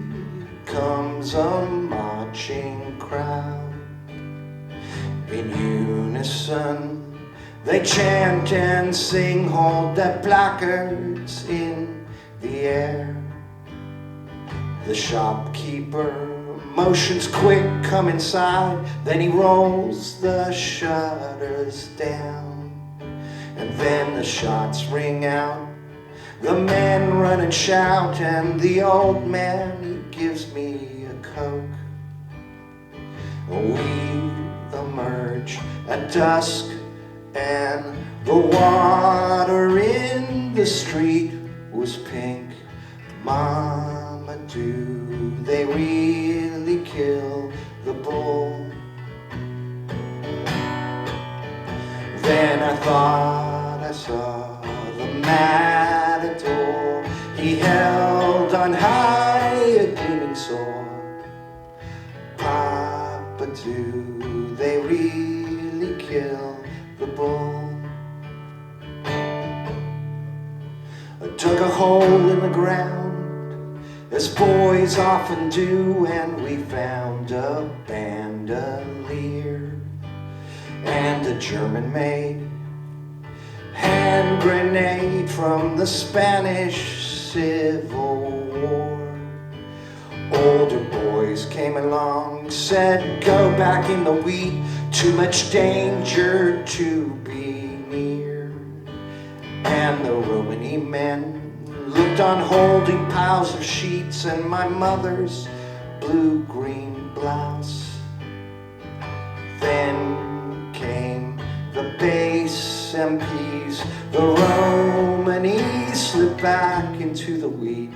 Speaker 7: comes a marching crowd. In unison they chant and sing, hold their placards in the air. The shopkeeper motions quick, come inside, then he rolls the shutters down. And then the shots ring out, the men run and shout, and the old man, he gives me a Coke. We emerge at dusk, and the water in the street was pink. Mama, do they really kill the bull? Then I thought I saw the matador. He held on high a gleaming sword. Papa, do they really kill the bull? I dug a hole in the ground, as boys often do, and we found a bandolier and a German-made hand grenade from the Spanish Civil War. Older boys came along, said, go back in the wheat, too much danger to be near. And the Romany men looked on holding piles of sheets and my mother's blue-green blouse. Then came the base MPs, the Romanies slipped back into the wheat.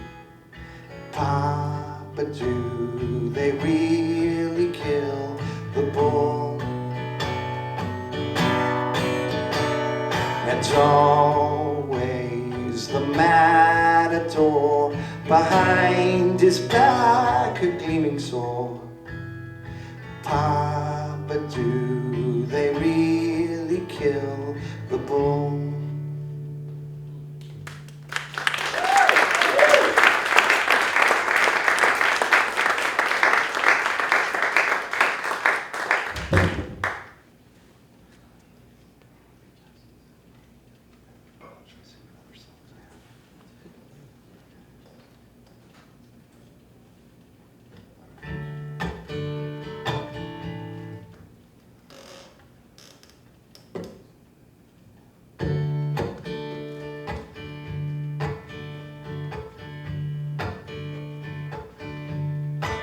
Speaker 7: Papa, do they really kill the bull? And always the matador, behind his back a gleaming sword. Papa, do they really kill the bull?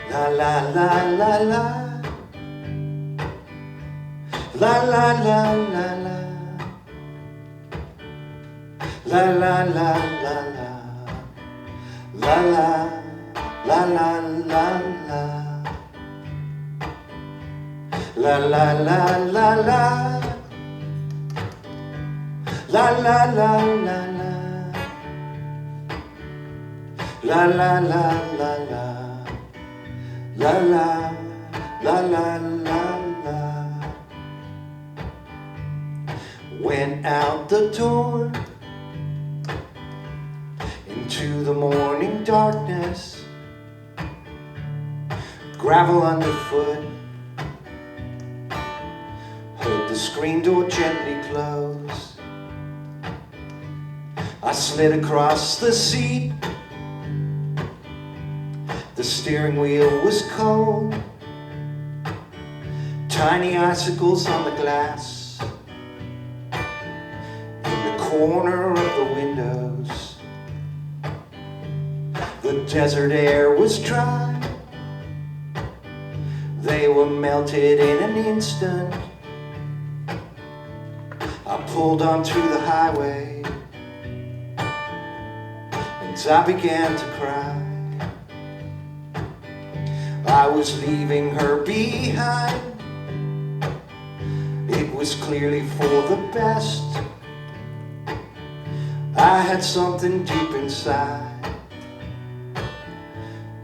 Speaker 7: La la la la la, la la la la la, la la la la la, la la la la la la, la la la la la, la la la la la, la la la la la. La la, la la la la. Went out the door into the morning darkness, gravel underfoot, heard the screen door gently close. I slid across the seat. The steering wheel was cold, tiny icicles on the glass, in the corner of the windows. The desert air was dry, they were melted in an instant. I pulled onto the highway, and I began to cry. I was leaving her behind. It was clearly for the best. I had something deep inside,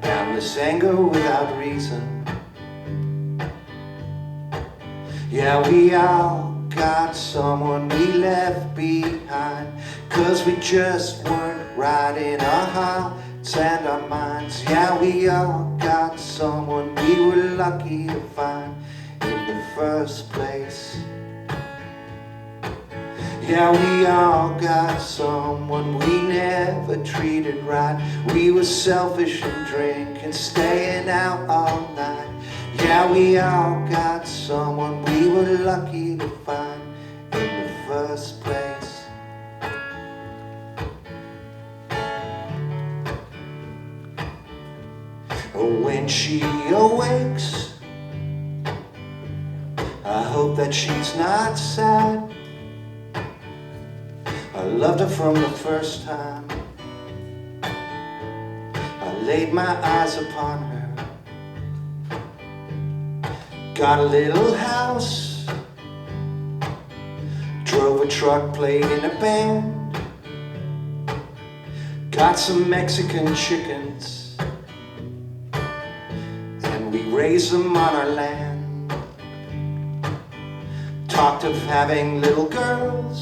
Speaker 7: boundless anger without reason. Yeah, we all got got someone we left behind, 'cause we just weren't right in our hearts and our minds. Yeah, we all got someone we were lucky to find in the first place. Yeah, we all got someone we never treated right. We were selfish and drinking, staying out all night. Yeah, we all got someone we were lucky to find in the first place. When she awakes, I hope that she's not sad. I loved her from the first time I laid my eyes upon her. Got a little house, drove a truck, played in a band, got some Mexican chickens, and we raised them on our land. Talked of having little girls,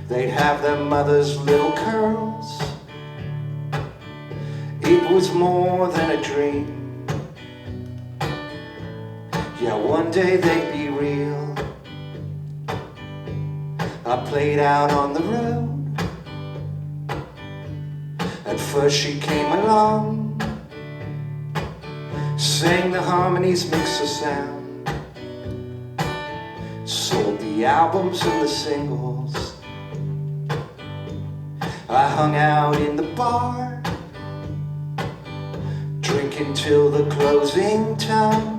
Speaker 7: they'd have their mother's little curls. It was more than a dream. Yeah, one day they'd be real. I played out on the road. At first she came along, sang the harmonies, mixed the sound, sold the albums and the singles. I hung out in the bar, drinking till the closing time.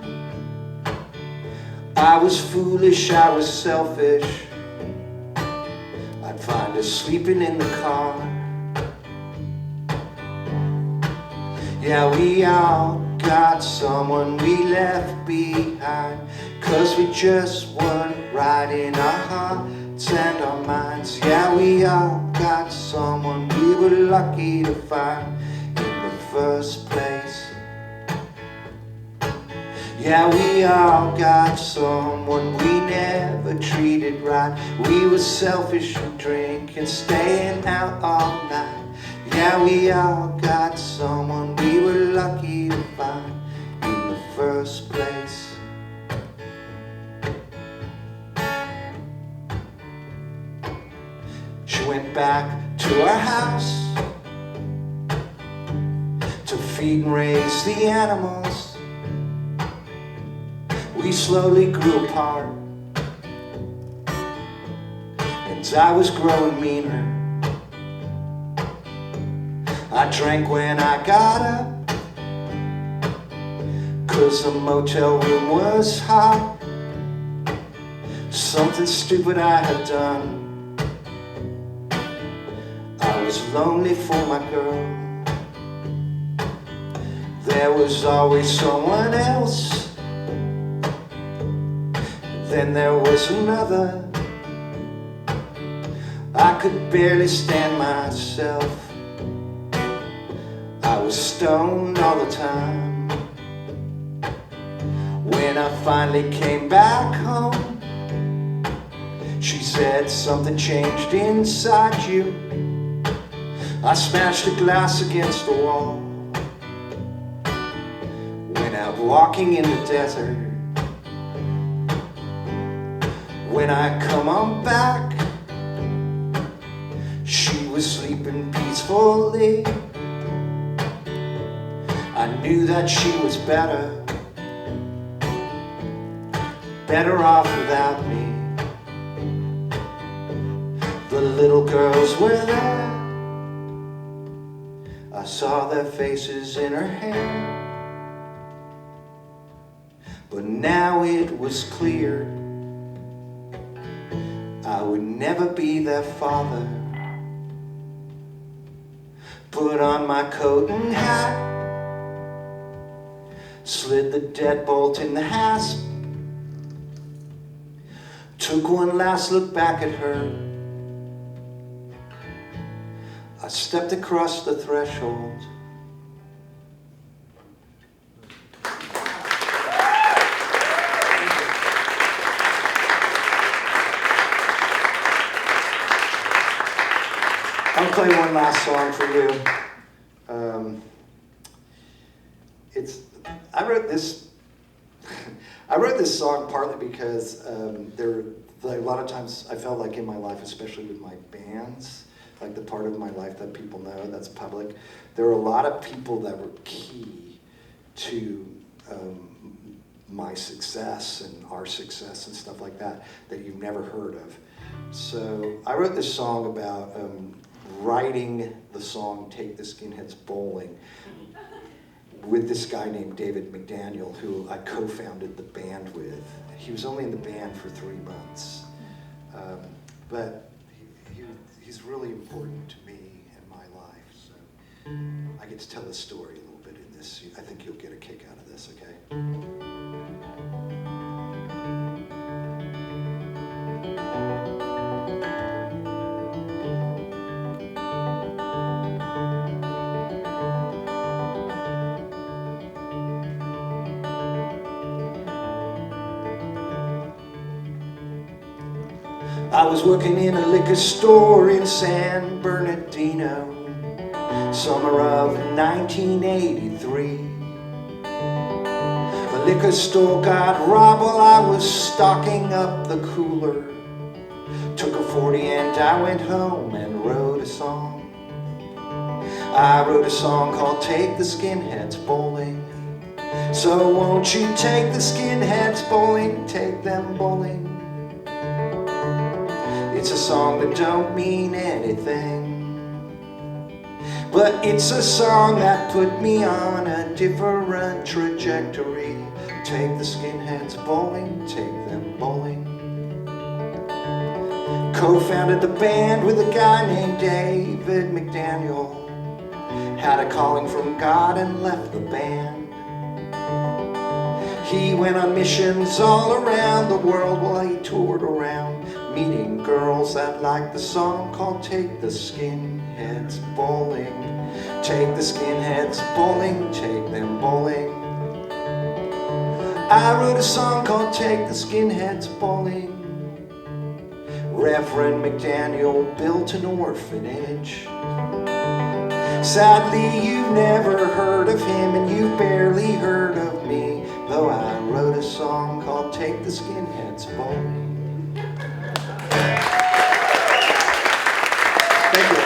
Speaker 7: I was foolish, I was selfish. I'd find her sleeping in the car. Yeah, we all got someone we left behind, 'cause we just weren't right in our hearts and our minds. Yeah, we all got someone we were lucky to find in the first place. Yeah, we all got someone we never treated right. We were selfish and drinking, staying out all night. Yeah, we all got someone we were lucky to find in the first place. She went back to our house to feed and raise the animals. We slowly grew apart, and I was growing meaner. I drank when I got up, 'cause the motel room was hot. Something stupid I had done. I was lonely for my girl. There was always someone else. Then there was another. I could barely stand myself. I was stoned all the time. When I finally came back home, she said something changed inside you. I smashed a glass against the wall. Went out walking in the desert. When I come on back, she was sleeping peacefully. I knew that she was better off without me. The little girls were there. I saw their faces in her hair. But now it was clear I would never be their father. Put on my coat and hat, slid the deadbolt in the hasp, took one last look back at her. I stepped across the threshold. I'll play one last song for you. I wrote this. I wrote this song partly because a lot of times I felt like in my life, especially with my bands, like the part of my life that people know that's public, there were a lot of people that were key to my success and our success and stuff like that you've never heard of. So I wrote this song about writing the song "Take the Skinheads Bowling" with this guy named David McDaniel, who I co-founded the band with. He was only in the band for 3 months, but he's really important to me and my life. So I get to tell his story a little bit in this. I think you'll get a kick out of this, okay? I was working in a liquor store in San Bernardino, summer of 1983. The liquor store got robbed while I was stocking up the cooler. Took a 40 and I went home and wrote a song. I wrote a song called "Take the Skinheads Bowling." So won't you take the skinheads bowling, take them bowling. It's a song that don't mean anything, but it's a song that put me on a different trajectory. Take the skinheads bowling, take them bowling. Co-founded the band with a guy named David McDaniel. Had a calling from God and left the band. He went on missions all around the world while he toured around, meeting girls that liked the song called "Take the Skinheads Bowling." Take the skinheads bowling, take them bowling. I wrote a song called "Take the Skinheads Bowling." Reverend McDaniel built an orphanage. Sadly, you've never heard of him and you've barely heard of me, though I wrote a song called "Take the Skinheads Bowling." Thank you.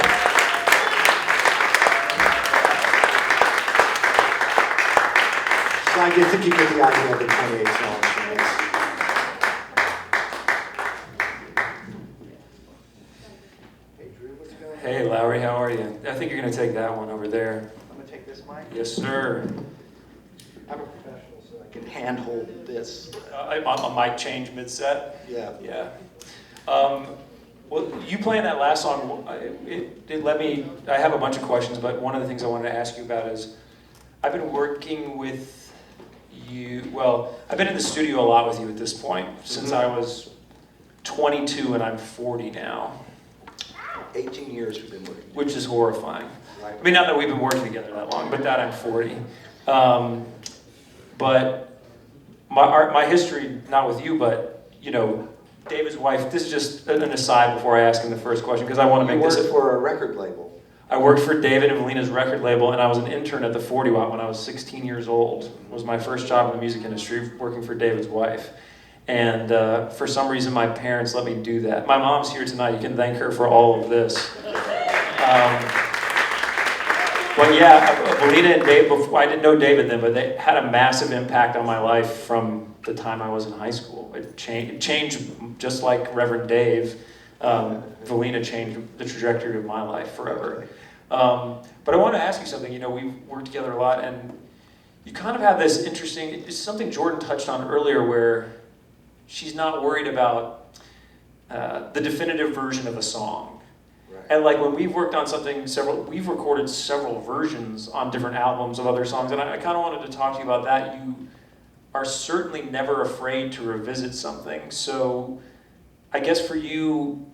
Speaker 7: So I think you get the idea of the 28 songs from this. Hey Drew, what's going on?
Speaker 2: Hey Lowery, how are you? I think you're going to take that one over there.
Speaker 7: I'm going to take this mic.
Speaker 2: Yes, sir.
Speaker 7: I'm a professional, so I can handhold this.
Speaker 2: A mic change mid-set?
Speaker 7: Yeah.
Speaker 2: Yeah. Well, you playing that last song, it let me, I have a bunch of questions, but one of the things I wanted to ask you about is, I've been working with you, well, I've been in the studio a lot with you at this point, since I was 22 and I'm 40 now.
Speaker 7: 18 years we've been working.
Speaker 2: Which is horrifying.
Speaker 7: Right.
Speaker 2: I mean, not that we've been working together that long, but that I'm 40. But my history, not with you, but, you know, David's wife, this is just an aside before I ask him the first question, because I want to make this...
Speaker 7: You worked for a record label.
Speaker 2: I worked for David and Valina's record label, and I was an intern at the 40 Watt when I was 16 years old. It was my first job in the music industry, working for David's wife. And for some reason, my parents let me do that. My mom's here tonight. You can thank her for all of this. But yeah, Valina and Dave, before, I didn't know David then, but they had a massive impact on my life from the time I was in high school. It changed just like Reverend Dave. Valina changed the trajectory of my life forever. But I want to ask you something. You know, we've worked together a lot, and you kind of have this interesting, it's something Jordan touched on earlier, where she's not worried about the definitive version of a song. Right. And like when we've worked on something, we've recorded several versions on different albums of other songs, and I kind of wanted to talk to you about that. You are certainly never afraid to revisit something. So I guess for you,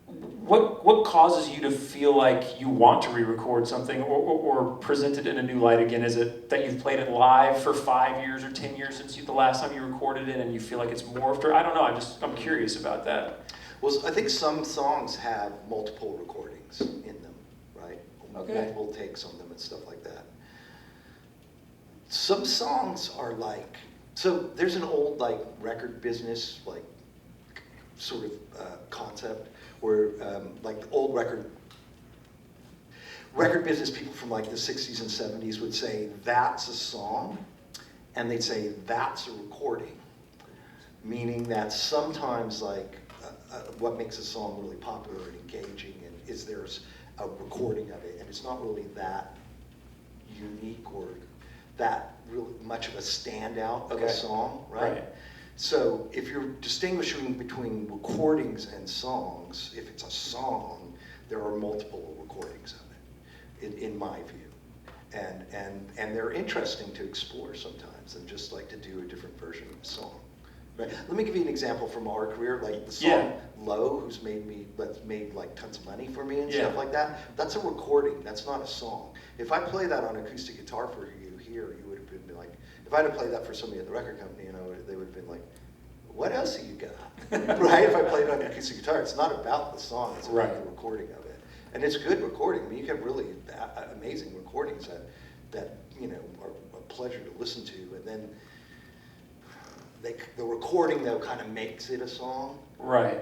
Speaker 2: what causes you to feel like you want to re-record something or present it in a new light again? Is it that you've played it live for 5 years or 10 years since the last time you recorded it and you feel like it's morphed? Or I don't know, I'm curious about that.
Speaker 7: Well, I think some songs have multiple recordings in them, right?
Speaker 2: Okay.
Speaker 7: Multiple takes on them and stuff like that. Some songs are like, so there's an old like record business like sort of concept where like the old record business people from like the 60s and 70s would say that's a song, and they'd say that's a recording, meaning that sometimes like what makes a song really popular and engaging and is there's a recording of it, and it's not really that unique or that really much of a standout of a song, right? So if you're distinguishing between recordings and songs, if it's a song, there are multiple recordings of it, in my view. And they're interesting to explore sometimes, and just like to do a different version of a song. Right. Let me give you an example from our career, like the song "Low," who's made like tons of money for me and stuff like that. That's a recording. That's not a song. If I play that on acoustic guitar for you here, you would have been like, if I had to play that for somebody at the record company, they would have been like, "What else have you got?" Right? If I played it on acoustic guitar, it's not about the song. It's about the recording of it, and it's a good recording. I mean, you have really amazing recordings that are a pleasure to listen to, and then. The recording though kind of makes it a song. Right.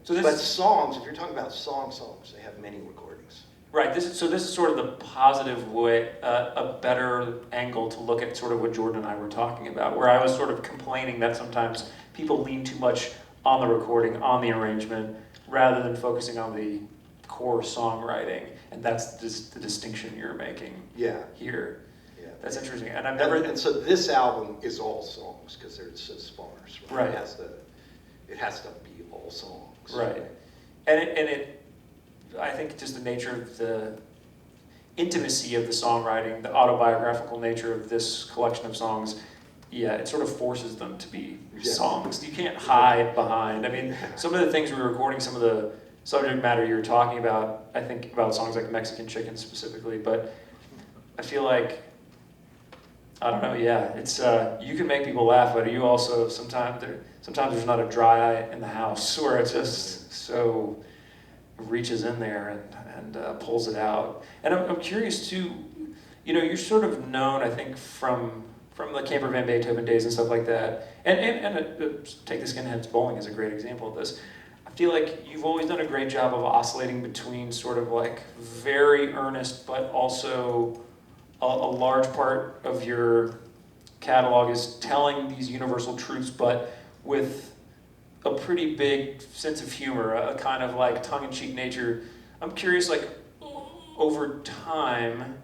Speaker 7: So but songs, if you're talking about songs, they have many recordings.
Speaker 2: Right. This is sort of the positive way, a better angle to look at sort of what Jordan and I were talking about, where I was sort of complaining that sometimes people lean too much on the recording, on the arrangement, rather than focusing on the core songwriting, and that's the distinction you're making here. That's interesting, and I've never.
Speaker 7: And so this album is all songs because they're so sparse.
Speaker 2: Right.
Speaker 7: It has to be all songs.
Speaker 2: Right. And it, I think just the nature of the intimacy of the songwriting, the autobiographical nature of this collection of songs, it sort of forces them to be songs. You can't hide behind. I mean, some of the things we were recording, some of the subject matter you were talking about, I think about songs like Mexican Chicken specifically, but I feel like. I don't know. It's you can make people laugh, but you also sometimes there's not a dry eye in the house where it just so reaches in there and pulls it out. And I'm curious too. You're sort of known, I think, from the Camper Van Beethoven days and stuff like that. And Take the Skinheads Bowling is a great example of this. I feel like you've always done a great job of oscillating between sort of like very earnest, but also. A large part of your catalog is telling these universal truths, but with a pretty big sense of humor, a kind of like tongue-in-cheek nature. I'm curious, like, over time,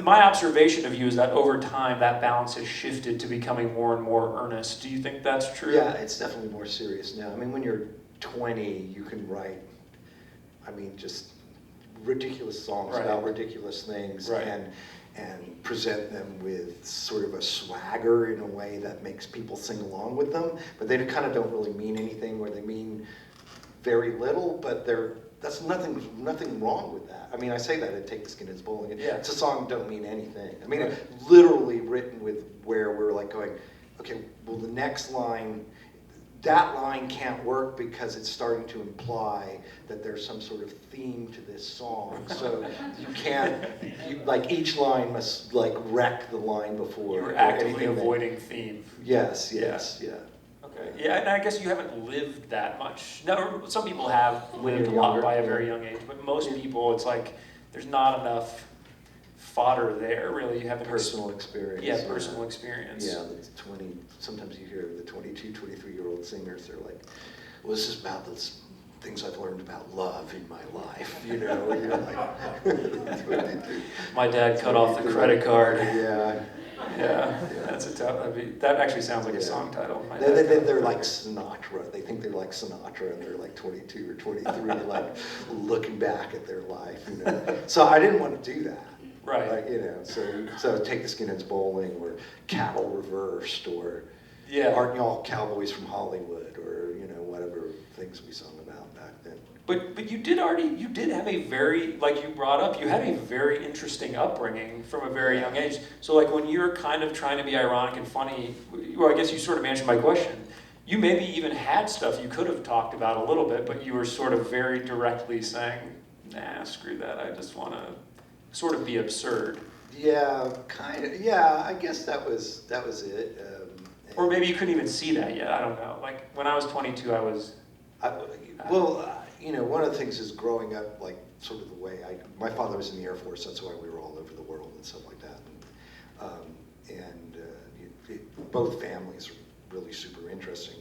Speaker 2: my observation of you is that over time that balance has shifted to becoming more and more earnest. Do you think that's true?
Speaker 7: Yeah, it's definitely more serious now. I mean, when you're 20, you can write, just ridiculous songs about ridiculous things and present them with sort of a swagger in a way that makes people sing along with them, but they kind of don't really mean anything, or they mean very little, but that's nothing wrong with that. I mean, I say that at Take the Skinheads Bowling. It's a song don't mean anything. I mean, literally written with where we're like going, okay, well the next line, that line can't work because it's starting to imply that there's some sort of theme to this song. So you can't, like each line must like wreck the line before.
Speaker 2: You're actively avoiding theme.
Speaker 7: Yes.
Speaker 2: Okay. Yeah, and I guess you haven't lived that much. No, some people have lived a lot by a very young age, but most people, it's like there's not enough fodder there, really. You have
Speaker 7: personal experience.
Speaker 2: Yeah, personal experience.
Speaker 7: Yeah, the 20, sometimes you hear the 22, 23-year-old singers, they're like, well, this is about the things I've learned about love in my life, and you're like,
Speaker 2: my dad cut off the credit card.
Speaker 7: Yeah,
Speaker 2: that's a tough, that actually sounds like a song title.
Speaker 7: They're like Sinatra. They think they're like Sinatra, and they're like 22 or 23, like looking back at their life, So I didn't want to do that.
Speaker 2: Right.
Speaker 7: So Take the Skinheads Bowling, or Cattle Reversed, or Aren't Y'all Cowboys from Hollywood, or whatever things we sung about back then.
Speaker 2: But you did have a very, like you brought up, you had a very interesting upbringing from a very young age. So like when you're kind of trying to be ironic and funny, well, I guess you sort of answered my question. you maybe even had stuff you could have talked about a little bit, but you were sort of very directly saying, nah, screw that, I just want to sort of be absurd.
Speaker 7: Yeah, kind of. Yeah, I guess that was it.
Speaker 2: Or maybe you couldn't even see that yet, I don't know. Like, when I was 22, I was...
Speaker 7: You know, one of the things is growing up, like, sort of the way my father was in the Air Force, that's why we were all over the world and stuff like that. Both families are really super interesting.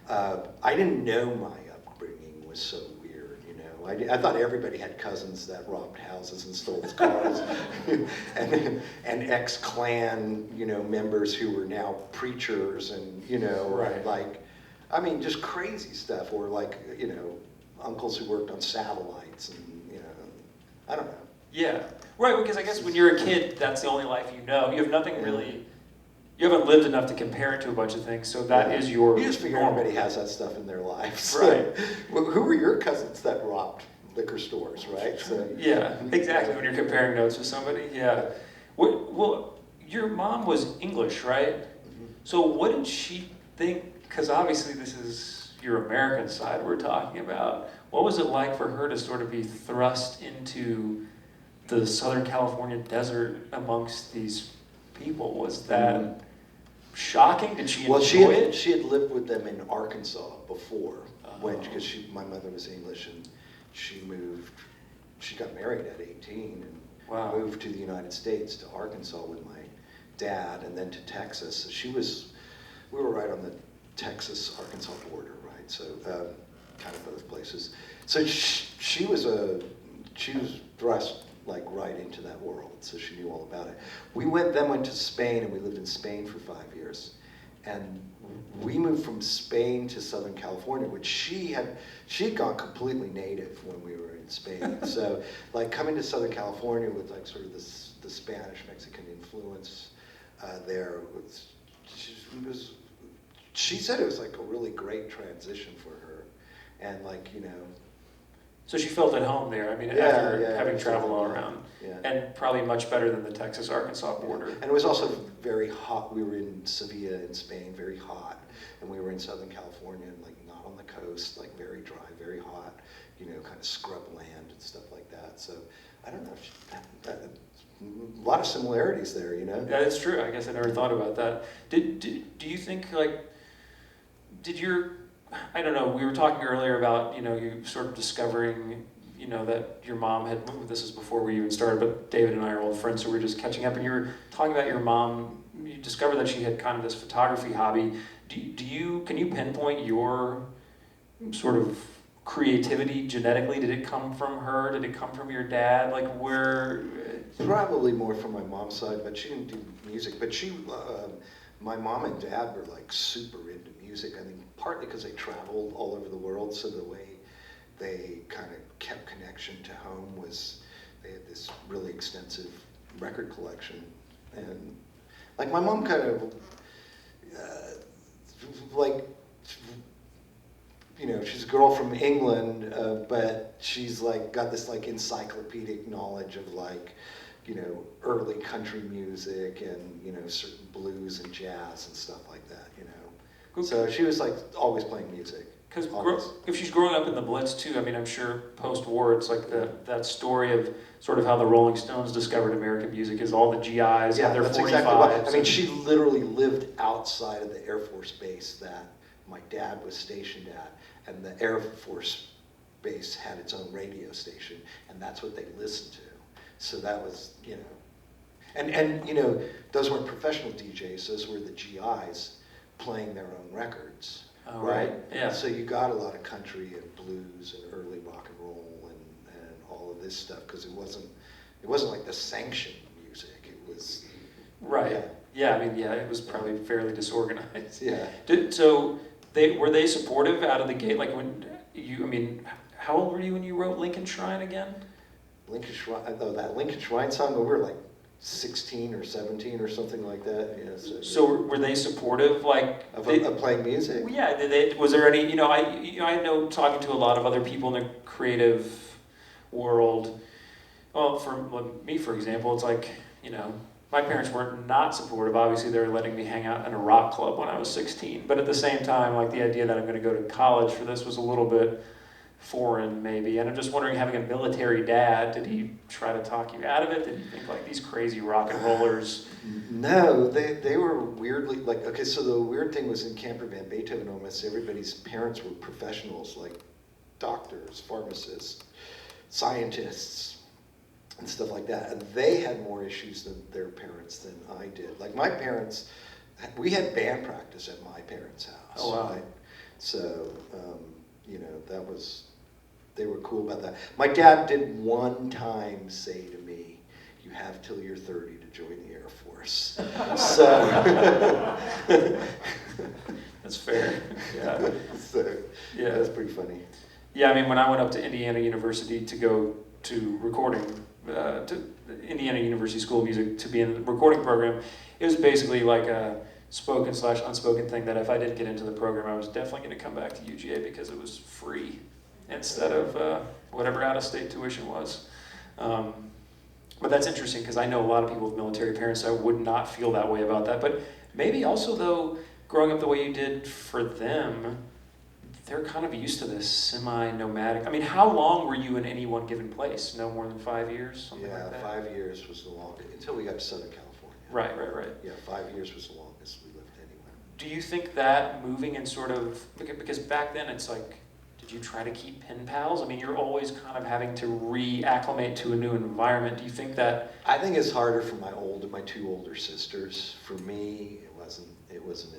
Speaker 7: I didn't know my upbringing was so weird, you know. I thought everybody had cousins that robbed houses and stole cars, and ex-Klan, you know, members who were now preachers, and you know,
Speaker 2: right.
Speaker 7: like, I mean, just crazy stuff, or like, you know, uncles who worked on satellites, and you know, I don't know.
Speaker 2: Yeah, right, because I guess when you're a kid, that's the only life you know. You have nothing really, you haven't lived enough to compare it to a bunch of things, so that is your
Speaker 7: You just figure
Speaker 2: normal.
Speaker 7: everybody has that stuff in their lives.
Speaker 2: Right.
Speaker 7: Well, who were your cousins that robbed liquor stores, right? So,
Speaker 2: Yeah, exactly, when you're comparing notes with somebody, yeah. Well, your mom was English, right? So what did she think, because obviously this is your American side we're talking about. What was it like for her to sort of be thrust into the Southern California desert amongst these people? Was that shocking? Did she enjoy it?
Speaker 7: She had lived with them in Arkansas before, because my mother was English, and she got married at 18 and moved to the United States, to Arkansas with my dad, and then to Texas. So we were right on the Texas-Arkansas border, right? So kind of both places. So she was thrust like right into that world, so she knew all about it. We went to Spain, and we lived in Spain for 5 years. And we moved from Spain to Southern California, which she had gone completely native when we were in Spain. So like coming to Southern California with like sort of the Spanish-Mexican influence there, she said it was like a really great transition for her. And like, you know,
Speaker 2: So she felt at home there, I mean, after having traveled all around.
Speaker 7: Yeah.
Speaker 2: And probably much better than the Texas-Arkansas border.
Speaker 7: And it was also very hot. We were in Sevilla in Spain, very hot. And we were in Southern California, like not on the coast, like very dry, very hot, you know, kind of scrub land and stuff like that. So I don't know, a lot of similarities there, you know?
Speaker 2: Yeah, it's true. I guess I never thought about that. Do you think, like, I don't know, we were talking earlier about, you know, you sort of discovering, you know, that your mom had, this is before we even started, but David and I are old friends, so we're just catching up, and you were talking about your mom, you discovered that she had kind of this photography hobby. Can you pinpoint your sort of creativity genetically? Did it come from her? Did it come from your dad? Like, where?
Speaker 7: Probably more from my mom's side, but she didn't do music. But my mom and dad were like super into music. I think partly because they traveled all over the world, so the way they kind of kept connection to home was they had this really extensive record collection. And like my mom kind of like, you know, she's a girl from England, but she's like got this like encyclopedic knowledge of like, you know, early country music and, you know, certain blues and jazz and stuff like that, you know.
Speaker 2: Okay.
Speaker 7: So she was like always playing music.
Speaker 2: Because if she's growing up in the Blitz too, I mean, I'm sure post-war it's like that story of sort of how the Rolling Stones discovered American music is all the GIs had their 45s.
Speaker 7: Exactly what, I mean, she literally lived outside of the Air Force base that my dad was stationed at, and the Air Force base had its own radio station, and that's what they listened to. So that was, you know, and you know, those weren't professional DJs, those were the GIs playing their own records.
Speaker 2: Oh, right. Yeah.
Speaker 7: So you got a lot of country and blues and early rock and roll and all of this stuff, because it wasn't like the sanctioned music. It was
Speaker 2: right. Yeah. I mean, yeah, it was probably fairly disorganized.
Speaker 7: Yeah.
Speaker 2: So were they supportive out of the gate? Like when I mean, how old were you when you wrote Lincoln Shrine again?
Speaker 7: Lincoln Shrine, that Lincoln Shrine song, we were like 16 or 17 or something like that. Yeah,
Speaker 2: so were they supportive, like
Speaker 7: of playing music?
Speaker 2: Well, yeah. Was there any? I know talking to a lot of other people in the creative world. Well, for me, for example, it's like, you know, my parents weren't not supportive. Obviously, they were letting me hang out in a rock club when I was 16. But at the same time, like the idea that I'm going to go to college for this was a little bit foreign, maybe. And I'm just wondering, having a military dad, did he try to talk you out of it? Did you think like these crazy rock and rollers?
Speaker 7: No, they were weirdly, like, okay, so the weird thing was in camper van Beethoven, almost everybody's parents were professionals, like doctors, pharmacists, scientists, and stuff like that. And they had more issues than their parents than I did. Like my parents, we had band practice at my parents' house.
Speaker 2: Oh, wow.
Speaker 7: Right? So, you know, that was, they were cool about that. My dad did one time say to me, "You have till you're 30 to join the Air Force." So.
Speaker 2: That's fair. Yeah.
Speaker 7: So,
Speaker 2: Yeah.
Speaker 7: that's pretty funny.
Speaker 2: Yeah, I mean, when I went up to Indiana University to go to recording, to Indiana University School of Music to be in the recording program, it was basically like a spoken/unspoken thing that if I did get into the program, I was definitely going to come back to UGA because it was free instead of whatever out-of-state tuition was. But that's interesting because I know a lot of people with military parents that would not feel that way about that. But maybe also, though, growing up the way you did for them, they're kind of used to this semi-nomadic. I mean, how long were you in any one given place? No more than 5 years? Something
Speaker 7: Yeah,
Speaker 2: like that?
Speaker 7: 5 years was the longest, until we got to Southern California.
Speaker 2: Right.
Speaker 7: Yeah, 5 years was the longest we lived anywhere.
Speaker 2: Do you think that moving and sort of, because back then it's like, did you try to keep pen pals? I mean, you're always kind of having to reacclimate to a new environment. Do you think that?
Speaker 7: I think it's harder for my two older sisters. For me, it wasn't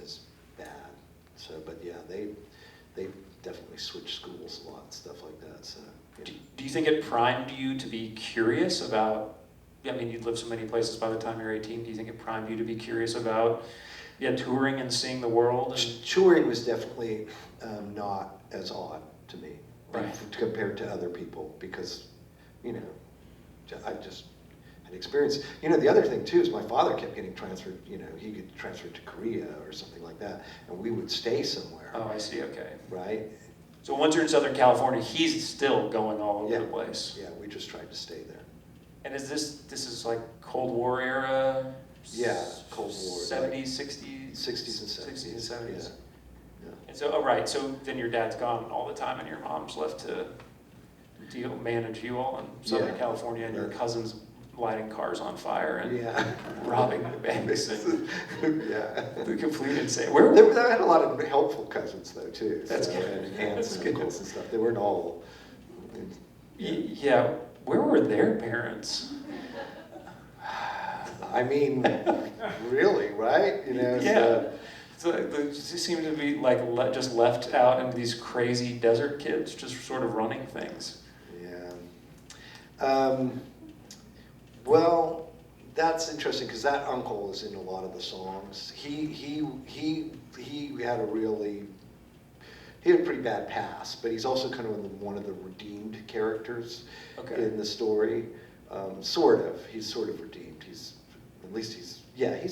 Speaker 7: as bad. So, but yeah, they definitely switched schools a lot and stuff like that. So, yeah.
Speaker 2: Do you think it primed you to be curious about? I mean, you'd lived so many places by the time you're 18. Do you think it primed you to be curious about, touring and seeing the world? And...
Speaker 7: Touring was definitely not as odd to me,
Speaker 2: right,
Speaker 7: compared to other people, because, I just had experience. The other thing too is my father kept getting transferred. He get transferred to Korea or something like that, and we would stay somewhere.
Speaker 2: Oh, I see. Okay.
Speaker 7: Right.
Speaker 2: So once you're in Southern California, he's still going all over the place.
Speaker 7: Yeah, we just tried to stay there.
Speaker 2: And is this is like Cold War era?
Speaker 7: Yeah, Cold War.
Speaker 2: 70s, 60s?
Speaker 7: 60s and 70s.
Speaker 2: 60s and 70s.
Speaker 7: Yeah.
Speaker 2: And so, right, so then your dad's gone all the time and your mom's left to manage you all in Southern California, and your cousins lighting cars on fire and robbing banks and the complete insane.
Speaker 7: They had a lot of helpful cousins though too.
Speaker 2: That's
Speaker 7: so,
Speaker 2: good.
Speaker 7: And aunts and uncles and stuff. They weren't all.
Speaker 2: Yeah, where were their parents?
Speaker 7: I mean, really, right?
Speaker 2: Yeah. So they just seem to be like just left out into these crazy desert kids, just sort of running things.
Speaker 7: Yeah. Well, that's interesting because that uncle is in a lot of the songs. He had a pretty bad past, but he's also kind of one of the redeemed characters in the story. Sort of. He's sort of redeemed. He's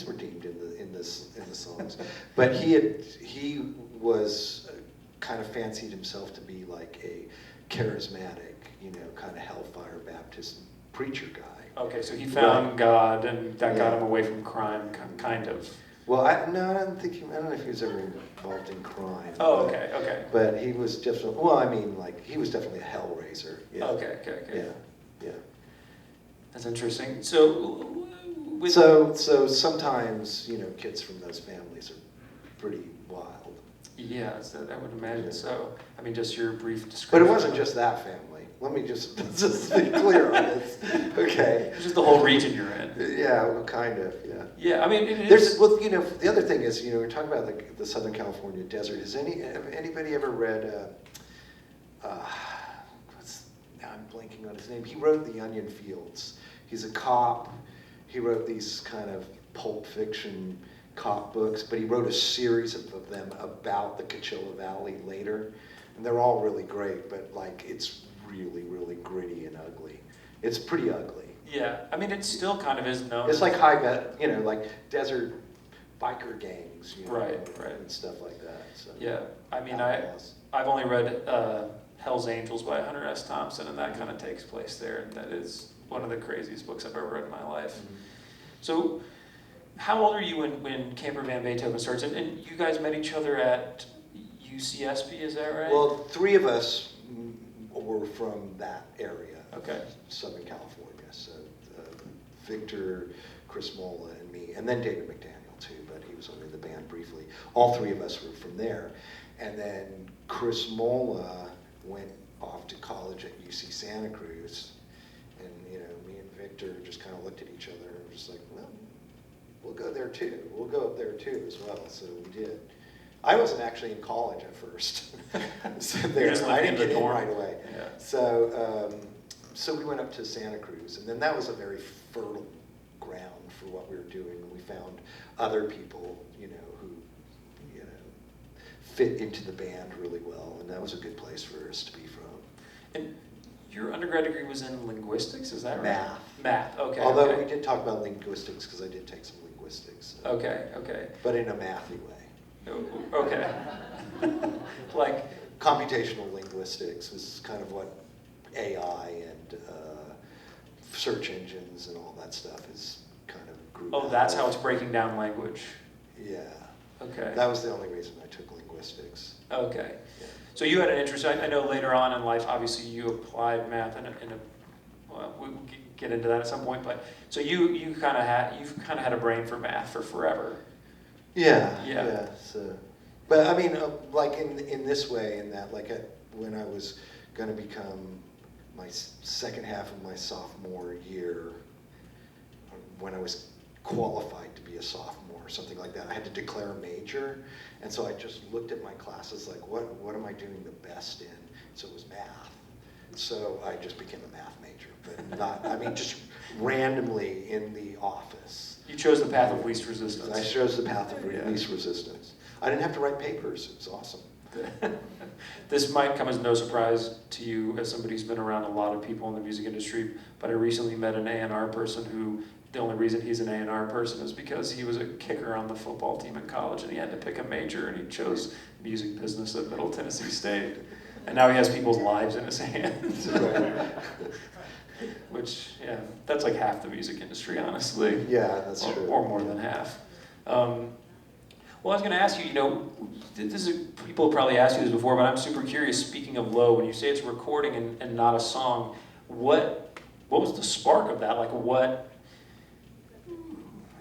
Speaker 7: redeemed in the songs. But he was kind of fancied himself to be like a charismatic, kind of hellfire Baptist preacher guy.
Speaker 2: Okay, so he found God, and that got him away from crime, kind of.
Speaker 7: Well, I don't know if he was ever involved in crime.
Speaker 2: Oh, okay.
Speaker 7: But he was definitely, he was definitely a hellraiser. Yeah.
Speaker 2: Okay.
Speaker 7: Yeah.
Speaker 2: That's interesting. So
Speaker 7: sometimes, kids from those families are pretty wild.
Speaker 2: Yeah, I would imagine so. I mean, just your brief description.
Speaker 7: But it wasn't just that family. Let me just be clear on this. Okay.
Speaker 2: It's just the whole region you're in.
Speaker 7: Yeah, well, kind of, yeah.
Speaker 2: Yeah, I mean, it is.
Speaker 7: The other thing is, we're talking about the Southern California desert. Has anybody ever read, now I'm blanking on his name. He wrote The Onion Fields. He's a cop. He wrote these kind of pulp fiction cop books, but he wrote a series of them about the Coachella Valley later. And they're all really great, but it's really, really gritty and ugly. It's pretty ugly.
Speaker 2: Yeah, I mean, it still kind of is known.
Speaker 7: It's like desert biker gangs,
Speaker 2: right,
Speaker 7: and stuff like that. So,
Speaker 2: yeah, I mean, I've only read Hell's Angels by Hunter S. Thompson, and that kind of takes place there, and that is one of the craziest books I've ever read in my life. So, how old are you when Camper Van Beethoven starts? And you guys met each other at UCSB, is that right?
Speaker 7: Well, three of us were from that area,
Speaker 2: Okay.
Speaker 7: Southern California. So Victor, Chris Mola, and me, and then David McDaniel too, but he was only in the band briefly. All three of us were from there. And then Chris Mola went off to college at UC Santa Cruz, and me and Victor just kind of looked at each other and were just like, well, we'll go there too. We'll go up there too as well. So we did. I wasn't actually in college at first. So there, I didn't get in right away.
Speaker 2: Yeah.
Speaker 7: So we went up to Santa Cruz, and then that was a very fertile ground for what we were doing. And we found other people, who, fit into the band really well, and that was a good place for us to be from.
Speaker 2: And your undergrad degree was in linguistics, is that right?
Speaker 7: Math.
Speaker 2: Math, okay.
Speaker 7: Although
Speaker 2: okay.
Speaker 7: we did talk about linguistics, because I did take some linguistics.
Speaker 2: Okay, okay.
Speaker 7: But in a mathy way.
Speaker 2: Okay. Like
Speaker 7: Computational linguistics is kind of what AI and search engines and all that stuff is kind of grew
Speaker 2: oh,
Speaker 7: out
Speaker 2: that's
Speaker 7: of.
Speaker 2: how it's breaking down language.
Speaker 7: Yeah.
Speaker 2: Okay.
Speaker 7: That was the only reason I took linguistics.
Speaker 2: Okay.
Speaker 7: Yeah.
Speaker 2: So you had an interest. I know later on in life, obviously, you applied math well, we'll get into that at some point. But so you've kind of had a brain for math for forever.
Speaker 7: Yeah. So, but I mean, like in this way, in that, like when I was going to become my second half of my sophomore year, when I was qualified to be a sophomore or something like that, I had to declare a major, and so I just looked at my classes like, what am I doing the best in? So it was math. So I just became a math major, but not, I mean, just randomly in the office.
Speaker 2: You chose the path of least resistance.
Speaker 7: I chose the path of least resistance. I didn't have to write papers. It was awesome.
Speaker 2: This might come as no surprise to you as somebody who's been around a lot of people in the music industry, but I recently met an A&R person who, the only reason he's an A&R person is because he was a kicker on the football team in college and he had to pick a major and he chose music business at Middle Tennessee State. And now he has people's lives in his hands. Which, yeah, that's like half the music industry, honestly.
Speaker 7: Yeah, that's true.
Speaker 2: Or more than half. Well, I was going to ask you, people have probably asked you this before, but I'm super curious, speaking of Low, when you say it's a recording and not a song, what was the spark of that? Like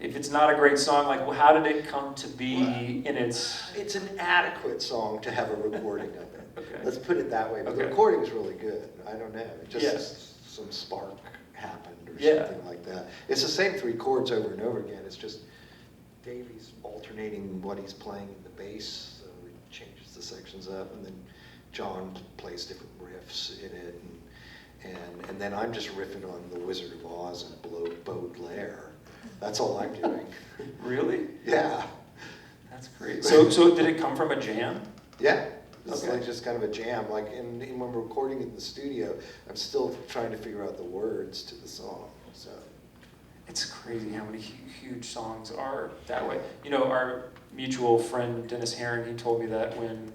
Speaker 2: if it's not a great song, like how did it come to be in its...
Speaker 7: It's an adequate song to have a recording of it.
Speaker 2: Okay.
Speaker 7: Let's put it that way. But
Speaker 2: Okay.
Speaker 7: the recording's really good. I don't know. It just
Speaker 2: Yes.
Speaker 7: some spark happened or
Speaker 2: Yeah.
Speaker 7: something like that. It's the same three chords over and over again. It's just Davey's alternating what he's playing in the bass, so he changes the sections up, and then John plays different riffs in it, and then I'm just riffing on The Wizard of Oz and Baudelaire. That's all I'm doing.
Speaker 2: Really?
Speaker 7: Yeah.
Speaker 2: That's great. So did it come from a jam?
Speaker 7: Yeah. It's
Speaker 2: Okay.
Speaker 7: like just kind of a jam. Like when we're recording in the studio, I'm still trying to figure out the words to the song. So
Speaker 2: It's crazy how many huge songs are that way. Our mutual friend Dennis Herring, he told me that when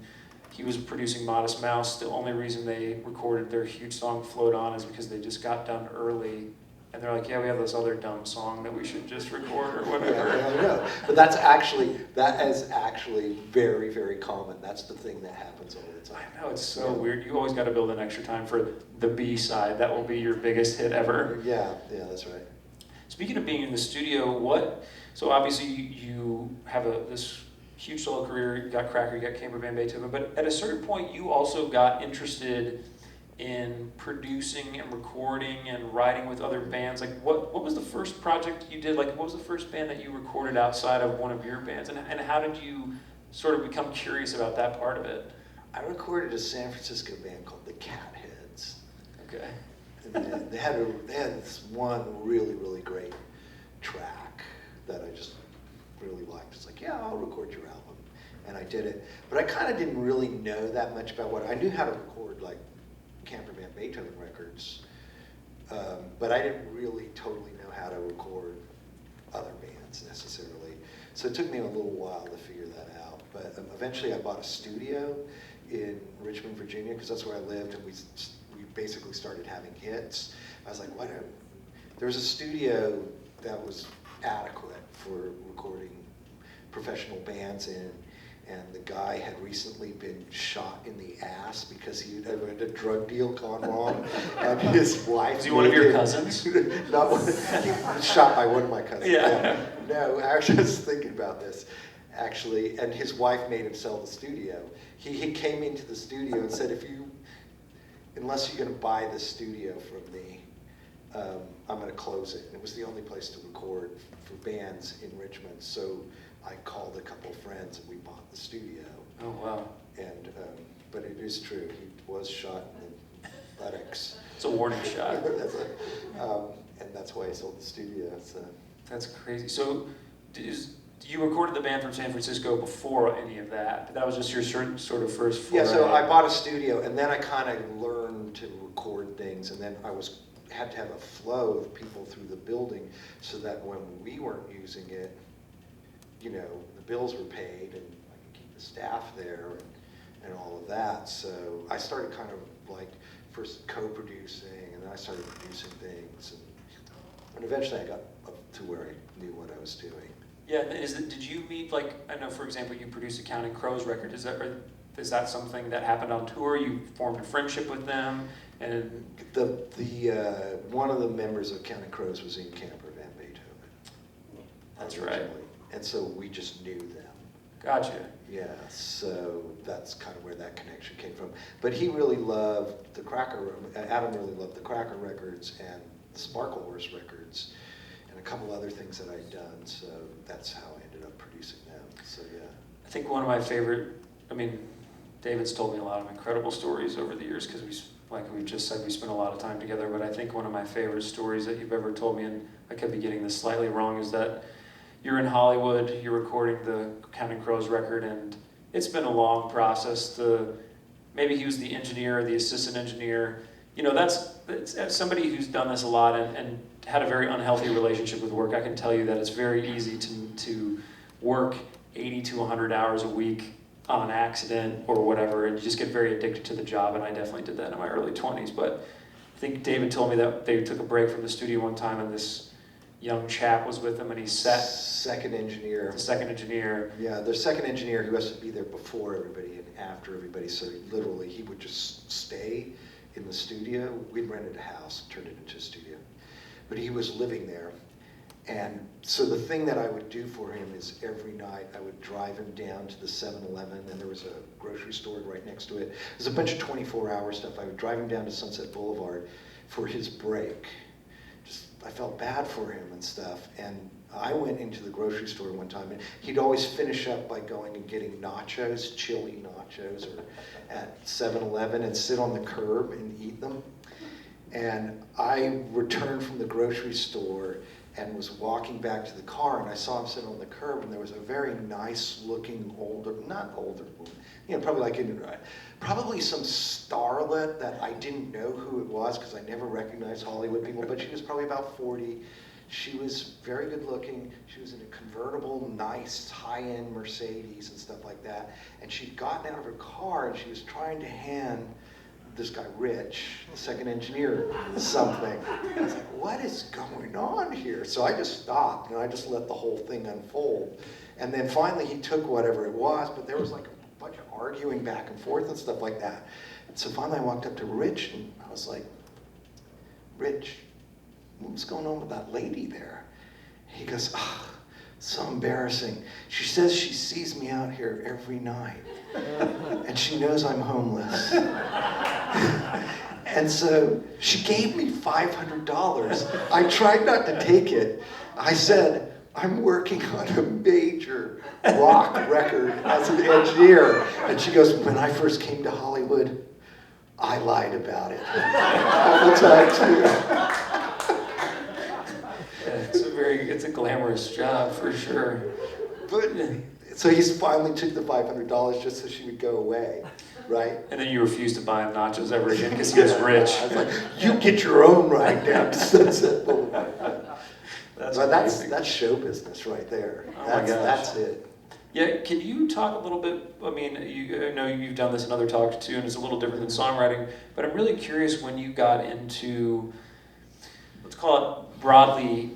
Speaker 2: he was producing Modest Mouse, the only reason they recorded their huge song Float On is because they just got done early. And they're like, yeah, we have this other dumb song that we should just record or whatever.
Speaker 7: I know. But that is actually very, very common. That's the thing that happens all the time.
Speaker 2: I know, it's so weird. You always got to build an extra time for the B side. That will be your biggest hit ever.
Speaker 7: Yeah, that's right.
Speaker 2: Speaking of being in the studio, so obviously you have this huge solo career, you got Cracker, you got Camper Van Beethoven, but at a certain point you also got interested in producing and recording and writing with other bands. Like what was the first project you did? Like what was the first band that you recorded outside of one of your bands? And how did you sort of become curious about that part of it?
Speaker 7: I recorded a San Francisco band called the Catheads.
Speaker 2: Okay.
Speaker 7: And they had this one really, really great track that I just really liked. It's like, yeah, I'll record your album. And I did it. But I kind of didn't really know that much about I knew how to record like Camper Van Beethoven records, but I didn't really totally know how to record other bands necessarily. So it took me a little while to figure that out. But eventually I bought a studio in Richmond, Virginia, because that's where I lived, and we basically started having hits. I was like, there was a studio that was adequate for recording professional bands in. And the guy had recently been shot in the ass because he had a drug deal gone wrong, and his wife.
Speaker 2: Is he one of your cousins?
Speaker 7: Not one. He was shot by one of my cousins.
Speaker 2: Yeah.
Speaker 7: No, I actually was thinking about this, actually, and his wife made him sell the studio. He came into the studio and said, unless you're going to buy the studio from me, I'm going to close it. And it was the only place to record for bands in Richmond. So I called a couple of friends and we bought the studio.
Speaker 2: Oh, wow.
Speaker 7: And but it is true, he was shot in the buttocks.
Speaker 2: It's a warning shot.
Speaker 7: And that's why he sold the studio. So.
Speaker 2: That's crazy. So you recorded the band from San Francisco before any of that? That was just your sort of first foray?
Speaker 7: Yeah, so I bought a studio, and then I kind of learned to record things, and then I had to have a flow of people through the building so that when we weren't using it, the bills were paid, and I could keep the staff there and all of that. So I started kind of like first co-producing, and then I started producing things, and eventually I got up to where I knew what I was doing.
Speaker 2: Yeah, did you meet, I know, for example, you produced a Counting Crows record. Is that something that happened on tour? You formed a friendship with them? And
Speaker 7: one of the members of Counting Crows was in Camper Van Beethoven.
Speaker 2: That's right.
Speaker 7: And so we just knew them.
Speaker 2: Gotcha.
Speaker 7: Yeah, so that's kind of where that connection came from. But he really loved Adam really loved the Cracker records and the Sparkle Horse records and a couple other things that I'd done. So that's how I ended up producing them. So yeah.
Speaker 2: I think one of my favorite, David's told me a lot of incredible stories over the years because like we just said, we spent a lot of time together, but I think one of my favorite stories that you've ever told me, and I could be getting this slightly wrong, is that you're in Hollywood, you're recording the Counting Crows record, and it's been a long process. Maybe he was the engineer, the assistant engineer. As somebody who's done this a lot and had a very unhealthy relationship with work, I can tell you that it's very easy to work 80 to 100 hours a week on accident or whatever, and you just get very addicted to the job, and I definitely did that in my early 20s. But I think David told me that they took a break from the studio one time, and this young chap was with them, and he sat.
Speaker 7: Second engineer.
Speaker 2: The second engineer.
Speaker 7: Yeah, their second engineer who has to be there before everybody and after everybody. So literally, he would just stay in the studio. We'd rented a house, turned it into a studio, but he was living there. And so the thing that I would do for him is every night I would drive him down to the 7-Eleven, and there was a grocery store right next to it. There's a bunch of 24-hour stuff. I would drive him down to Sunset Boulevard for his break. I felt bad for him and stuff, and I went into the grocery store one time, and he'd always finish up by going and getting nachos, chili nachos, or at 7-Eleven, and sit on the curb and eat them. And I returned from the grocery store and was walking back to the car, and I saw him sitting on the curb, and there was a very nice-looking not older woman, probably some starlet that I didn't know who it was because I never recognized Hollywood people, but she was probably about 40. She was very good looking. She was in a convertible, nice, high-end Mercedes and stuff like that. And she'd gotten out of her car and she was trying to hand this guy, Rich, the second engineer, something. I was like, what is going on here? So I just stopped and I just let the whole thing unfold. And then finally he took whatever it was, but there was like a bunch of arguing back and forth and stuff like that. And so finally I walked up to Rich and I was like, Rich, what's going on with that lady there? He goes, so embarrassing. She says she sees me out here every night and she knows I'm homeless. And so she gave me $500. I tried not to take it. I said, I'm working on a major rock record as an engineer. And she goes, when I first came to Hollywood, I lied about it all the time too.
Speaker 2: It's a glamorous job for sure.
Speaker 7: But so he finally took the $500 just so she would go away, right?
Speaker 2: And then you refused to buy him nachos ever again because he was rich.
Speaker 7: I was like, you get your own ride down to Sunset Boulevard. That's show business right there.
Speaker 2: Oh my gosh.
Speaker 7: That's it.
Speaker 2: Yeah, can you talk a little bit, I know you've done this in other talks too, and it's a little different than songwriting, but I'm really curious when you got into, let's call it broadly,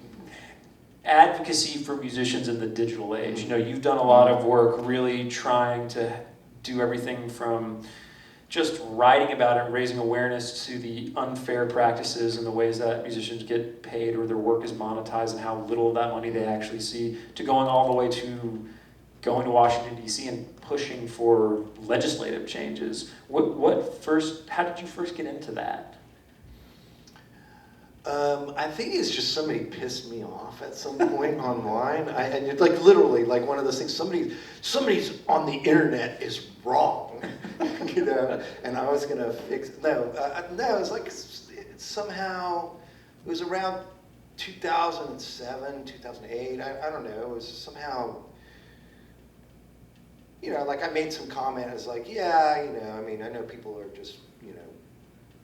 Speaker 2: advocacy for musicians in the digital age. You know, you've done a lot of work really trying to do everything from just writing about it and raising awareness to the unfair practices and the ways that musicians get paid or their work is monetized and how little of that money they actually see, to going all the way to going to Washington, D.C. and pushing for legislative changes. How did you first get into that?
Speaker 7: I think it's just somebody pissed me off at some point online. And it's like literally like one of those things, somebody's on the internet is wrong, you know, and I was gonna fix it. No, it was like somehow, it was around 2007, 2008, I don't know, it was somehow, you know, like I made some comment, I was like, yeah, you know, I mean, I know people are just, you know,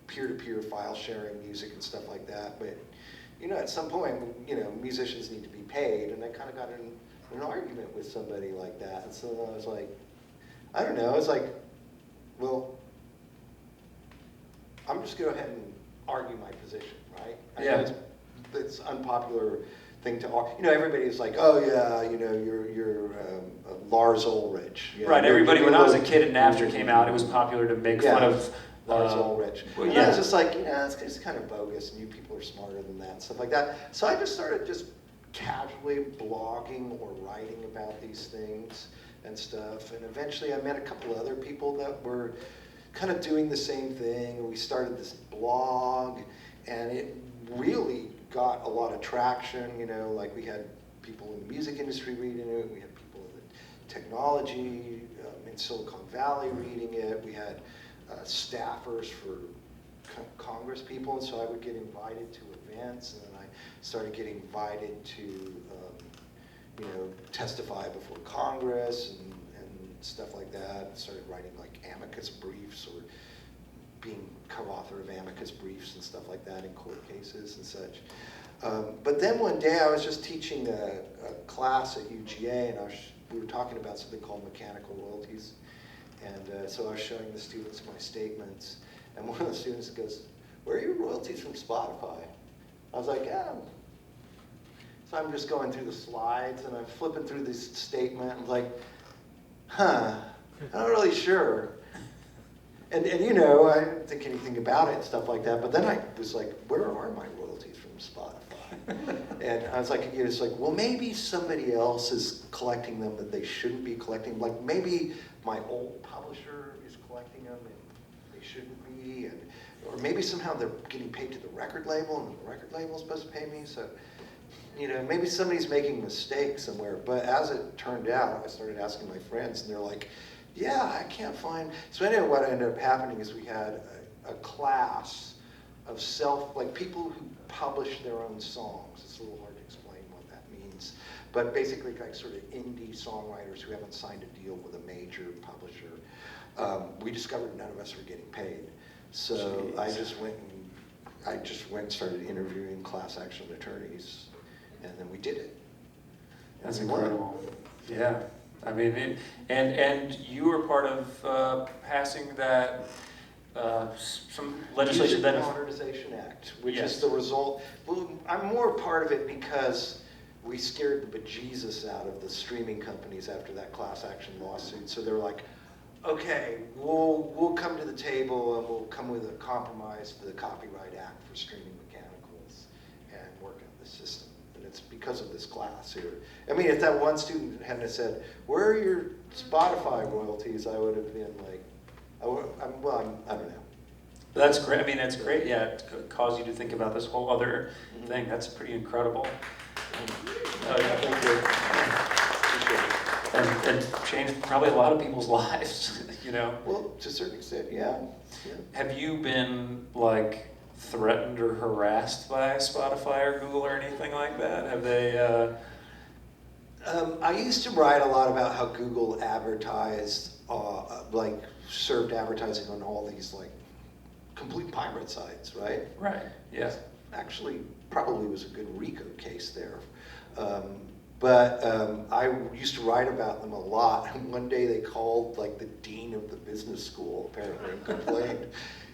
Speaker 7: peer-to-peer file sharing music and stuff like that, but you know, at some point, you know, musicians need to be paid, and I kind of got in an argument with somebody like that, and so I was like, I don't know, I was like, well, I'm just going to go ahead and argue my position, right? I know it's unpopular thing to argue. You know, everybody's like, oh yeah, you know, you're Lars Ulrich. You know,
Speaker 2: right, everybody, when I was a kid and Napster came out, it was popular to make fun of
Speaker 7: Lars Ulrich.
Speaker 2: Well,
Speaker 7: and I was just like, you know, it's kind of bogus, and you people are smarter than that, and stuff like that. So I just started just casually blogging or writing about these things and stuff. And eventually I met a couple other people that were kind of doing the same thing. We started this blog, and it really got a lot of traction. You know, like we had people in the music industry reading it. We had people in the technology in Silicon Valley reading it. We had staffers for Congress people, and so I would get invited to events, and then I started getting invited to, you know, testify before Congress and stuff like that. I started writing like amicus briefs or being co-author of amicus briefs and stuff like that in court cases and such. But then one day I was just teaching a class at UGA, and we were talking about something called mechanical royalties. And so I was showing the students my statements, and one of the students goes, "Where are your royalties from Spotify?" I was like, "Yeah." So I'm just going through the slides, and I'm flipping through this statement, and I'm like, I'm not really sure. And you know, I didn't think anything about it and stuff like that, but then I was like, where are my royalties from Spotify? And I was like, it's like, well, maybe somebody else is collecting them that they shouldn't be collecting. Like maybe my old publisher is collecting them and they shouldn't be, or maybe somehow they're getting paid to the record label and the record label is supposed to pay me. So, you know, maybe somebody's making a mistake somewhere. But as it turned out, I started asking my friends, and they're like, yeah, I can't find. So anyway, what ended up happening is we had a class of like people who publish their own songs. It's a little hard to explain what that means. But basically like sort of indie songwriters who haven't signed a deal with a major publisher. We discovered none of us were getting paid. So jeez. I just went and started interviewing class action attorneys, and then we did it.
Speaker 2: That's incredible. Yeah. I mean, and you were part of passing that some legislation
Speaker 7: Music Modernization Act, which
Speaker 2: yes.
Speaker 7: is the result. Well, I'm more part of it because we scared the bejesus out of the streaming companies after that class action lawsuit. So they're like, okay, we'll come to the table and we'll come with a compromise for the Copyright Act for streaming mechanicals and work on the system. And it's because of this class here. I mean, if that one student hadn't said, where are your Spotify royalties, I would have been like, I don't know.
Speaker 2: That's great. I mean, that's great. Yeah, it caused you to think about this whole other thing. That's pretty incredible.
Speaker 7: Oh, yeah, thank you.
Speaker 2: And changed probably a lot of people's lives, you know?
Speaker 7: Well, to a certain extent, yeah.
Speaker 2: Have you been, like, threatened or harassed by Spotify or Google or anything like that? Have they...
Speaker 7: I used to write a lot about how Google advertised, like, served advertising on all these, like, complete pirate sites, right?
Speaker 2: Right, yeah.
Speaker 7: Actually, probably was a good RICO case there. But I used to write about them a lot. And one day they called, like, the dean of the business school, apparently, and complained.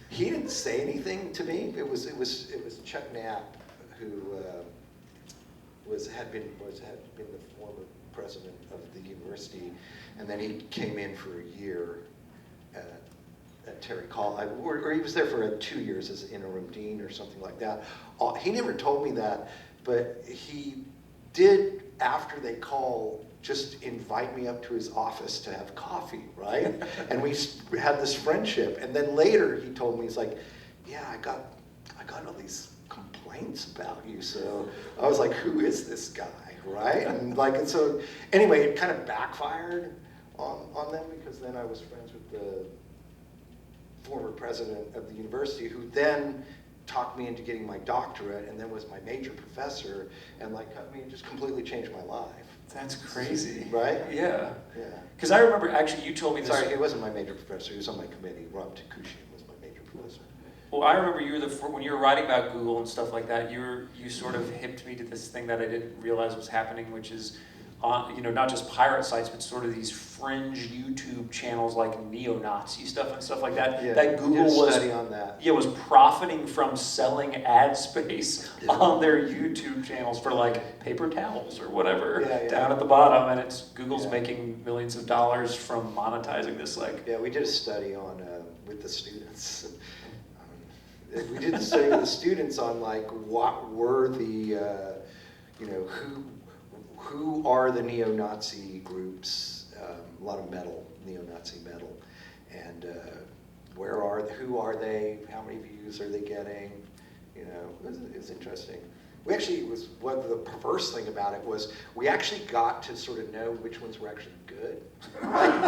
Speaker 7: He didn't say anything to me. It was Chuck Knapp who had been the former president of the university, and then he came in for a year at Terry College, or he was there for 2 years as interim dean or something like that. He never told me that, but he did, after they called, just invite me up to his office to have coffee, right? And we had this friendship. And then later he told me, he's like, yeah, I got all these complaints about you. So I was like, who is this guy, right? And so anyway, it kind of backfired on them, because then I was friends with the former president of the university, who then talked me into getting my doctorate, and then was my major professor, and just completely changed my life.
Speaker 2: That's crazy.
Speaker 7: Right?
Speaker 2: Yeah.
Speaker 7: Yeah.
Speaker 2: Because I remember, actually, you told me this.
Speaker 7: Sorry, he wasn't my major professor. He was on my committee. Rob Takushian was my major professor.
Speaker 2: Well, I remember you were when you were writing about Google and stuff like that, you sort of hipped me to this thing that I didn't realize was happening, which is not just pirate sites, but sort of these fringe YouTube channels like neo-Nazi stuff and stuff like that.
Speaker 7: Yeah,
Speaker 2: that Google
Speaker 7: we did a study on that.
Speaker 2: Yeah, was profiting from selling ad space on their YouTube channels for like paper towels or whatever down at the bottom, and Google's making millions of dollars from monetizing this.
Speaker 7: Yeah, we did a study on with the students. We did a study with the students on what were the who are the neo-Nazi groups, a lot of metal, neo-Nazi metal, and who are they, how many views are they getting, it was interesting. We actually, the perverse thing about it was, we actually got to sort of know which ones were actually good,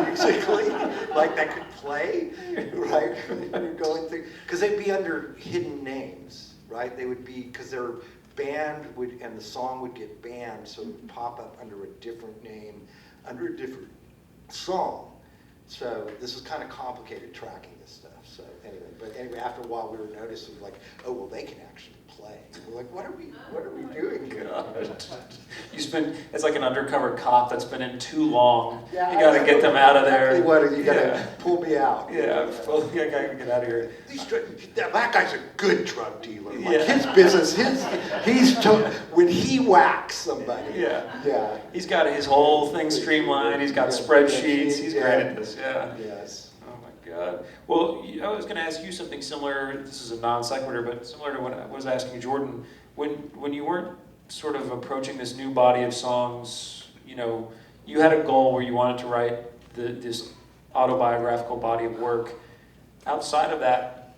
Speaker 7: musically, that could play, right, when you're going through, because they'd be under hidden names, right, they would be, because they're band and the song would get banned, so it would pop up under a different name, under a different song. So this was kind of complicated tracking this stuff. So anyway, after a while we were noticing oh well, they can actually play. We're like, what are we doing here?
Speaker 2: It's like an undercover cop that's been in too long.
Speaker 7: Yeah,
Speaker 2: you got to get them out of there.
Speaker 7: You got to pull me out.
Speaker 2: Yeah, I got to get out of here.
Speaker 7: That guy's a good drug dealer. His business, when he whacks somebody. Yeah.
Speaker 2: He's got his whole thing streamlined. He's got spreadsheets. He's great at this. Yeah.
Speaker 7: Yes.
Speaker 2: Oh my God. Well, I was going to ask you something similar. This is a non sequitur, but similar to what I was asking Jordan. When you weren't sort of approaching this new body of songs, you had a goal where you wanted to write this autobiographical body of work. Outside of that,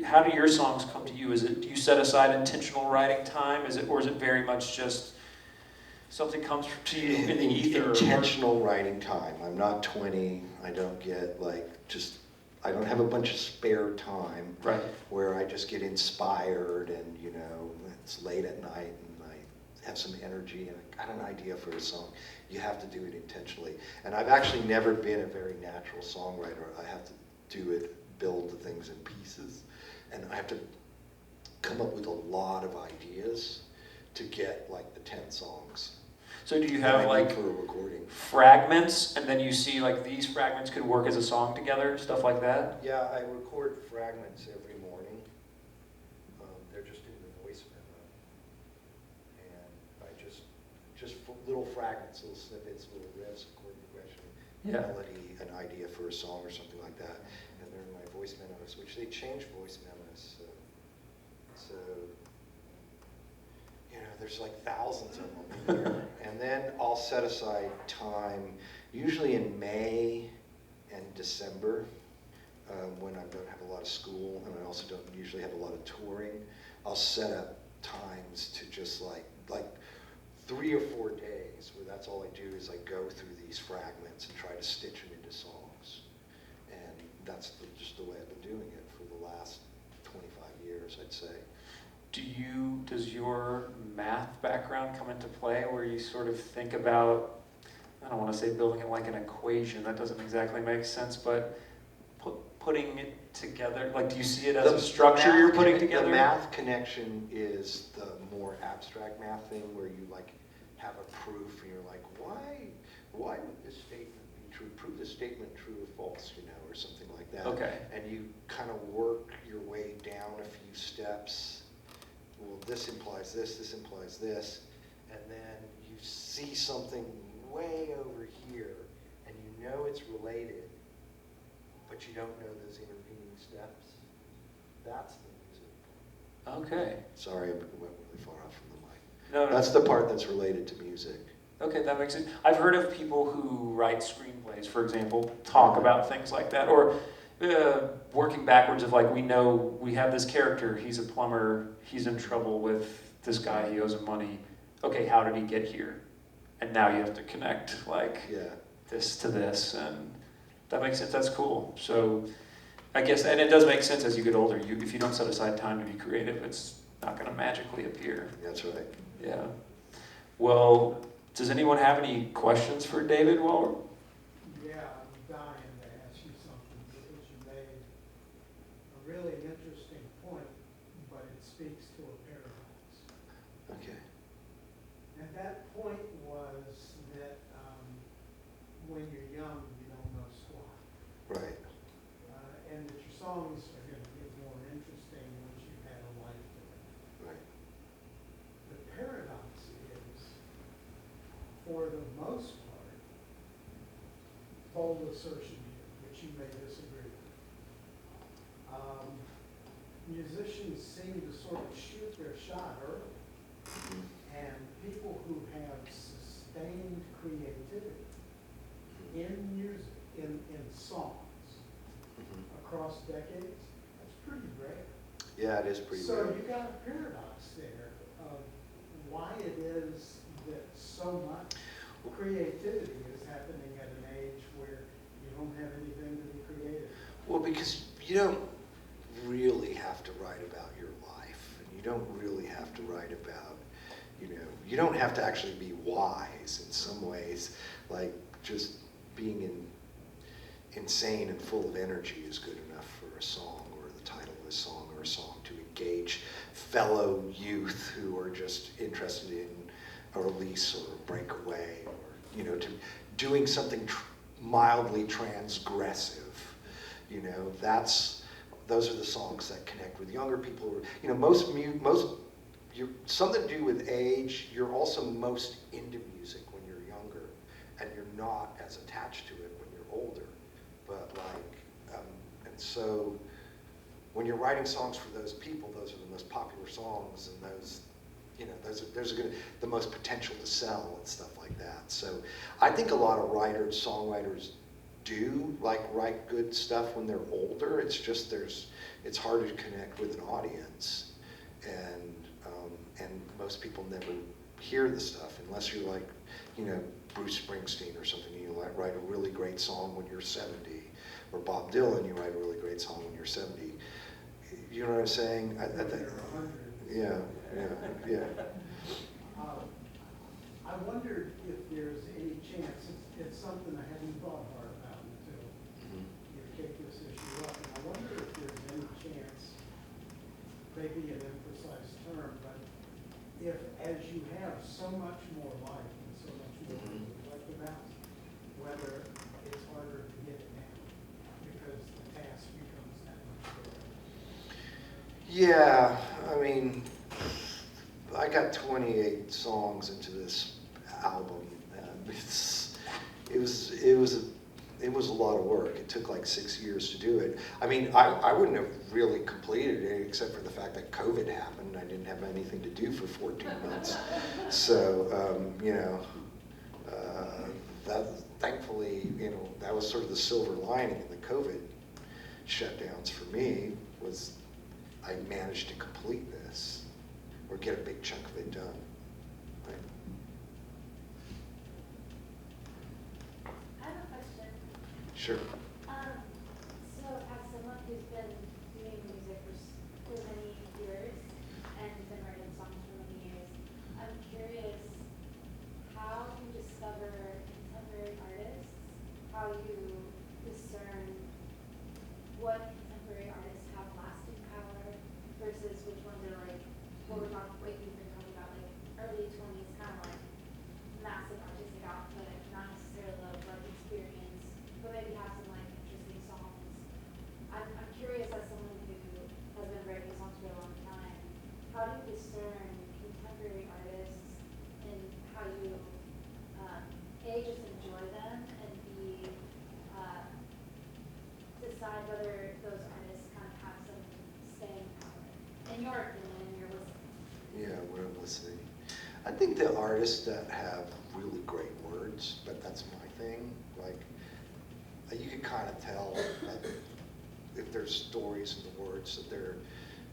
Speaker 2: how do your songs come to you? Do you set aside intentional writing time? Or is it very much just something comes to you in the ether?
Speaker 7: Intentional writing time. I'm not 20. I don't get I don't have a bunch of spare time where I just get inspired and it's late at night and I have some energy and I got an idea for a song. You have to do it intentionally. And I've actually never been a very natural songwriter. I have to build the things in pieces, and I have to come up with a lot of ideas to get the 10 songs.
Speaker 2: So do you have
Speaker 7: for a recording
Speaker 2: fragments, and then you see these fragments could work as a song together, stuff like that?
Speaker 7: Yeah, I record fragments every morning. They're just in the voice memo, and I just little fragments, little snippets, little riffs, chord progression, melody, an idea for a song or something like that, and they're in my voice memos, which they change voice memos. So there's thousands of them in here. And then I'll set aside time, usually in May and December, when I don't have a lot of school, and I also don't usually have a lot of touring. I'll set up times to just like 3 or 4 days where that's all I do is I go through these fragments and try to stitch them into songs. And that's just the way I've been doing it for the last 25 years, I'd say.
Speaker 2: Does your math background come into play where you sort of think about, I don't want to say building it like an equation, that doesn't exactly make sense, but putting it together, do you see it as a structure you're putting together?
Speaker 7: The math connection is the more abstract math thing where you have a proof and you're like, why would this statement be true? Prove this statement true or false, or something like that.
Speaker 2: Okay.
Speaker 7: And you kind of work your way down a few steps. Well, this implies this implies this, and then you see something way over here, and you know it's related, but you don't know those intervening steps. That's the music.
Speaker 2: Okay.
Speaker 7: Sorry, I went really far off from the mic.
Speaker 2: No, no.
Speaker 7: That's the part that's related to music.
Speaker 2: Okay, that makes sense. I've heard of people who write screenplays, for example, talk about things like that, or working backwards of like, we know we have this character, he's a plumber, he's in trouble with this guy, he owes him money. Okay, how did he get here? And now you have to connect like this to this, and that makes sense. That's cool. So I guess, and it does make sense as you get older. If you don't set aside time to be creative, it's not going to magically appear.
Speaker 7: That's right.
Speaker 2: Yeah. Well, does anyone have any questions for David? Well,
Speaker 5: Yeah, I'm dying to ask you something because you made a really interesting point, but it speaks to a paradox.
Speaker 7: Okay.
Speaker 5: And that point was that when you're young, you don't know squat.
Speaker 7: Right.
Speaker 5: And that your songs are going to get more interesting once you've had a life to live.
Speaker 7: Right.
Speaker 5: The paradox is, for the most part, bold assertion here, which you may disagree with. Musicians seem to sort of shoot their shot early, and people who have sustained creativity in music, in songs, across decades, that's pretty rare.
Speaker 7: Yeah, it is pretty
Speaker 5: So
Speaker 7: rare.
Speaker 5: you got a paradox there of why it is that so much creativity is happening at an age where you don't have anything to be creative.
Speaker 7: Well, because you don't really have to write about your life, and you don't really have to write about, you don't have to actually be wise in some ways. Like just being insane and full of energy is good enough for a song, or the title of a song, or a song to engage fellow youth who are just interested in a release or a breakaway, or to doing something mildly transgressive. Those are the songs that connect with younger people. Something to do with age. You're also most into music when you're younger, and you're not as attached to it when you're older. But and so when you're writing songs for those people, those are the most popular songs, and those are the most potential to sell and stuff like that. So I think a lot of songwriters do write good stuff when they're older. It's just it's harder to connect with an audience, and most people never hear the stuff unless you're like Bruce Springsteen or something. You write a really great song when you're 70, or Bob Dylan. You write a really great song when you're 70. You know what I'm saying? Yeah.
Speaker 5: I wondered if there's any chance, it's something I hadn't thought hard about until you kicked this issue up, and I wonder if there's any chance, maybe an imprecise term, but if as you have so much more life and so much more to reflect about, whether it's harder to get it now because the task becomes that much bigger.
Speaker 7: Yeah, I mean, I got 28 songs into this album, and it was a lot of work. It took like 6 years to do it. I mean, I wouldn't have really completed it except for the fact that COVID happened. I didn't have anything to do for 14 months. So, that thankfully, that was sort of the silver lining in the COVID shutdowns for me, was I managed to complete this, or get a big chunk of it done. Right?
Speaker 9: I have a question.
Speaker 7: Sure.
Speaker 9: So as someone who's been doing music for many years and been writing songs for many years, I'm curious how you discover contemporary artists, how you discern what contemporary artists have lasting power versus which ones are like, what you've been talking about, like early 20s, kind of like massive artistic output, not necessarily like experience, but maybe have some like interesting songs. I'm curious, as someone who has been writing songs for a long time, how do you discern contemporary artists in
Speaker 7: Yeah, where I'm listening. I think the artists that have really great words, but that's my thing. Like, you can kind of tell that if there's stories in the words, that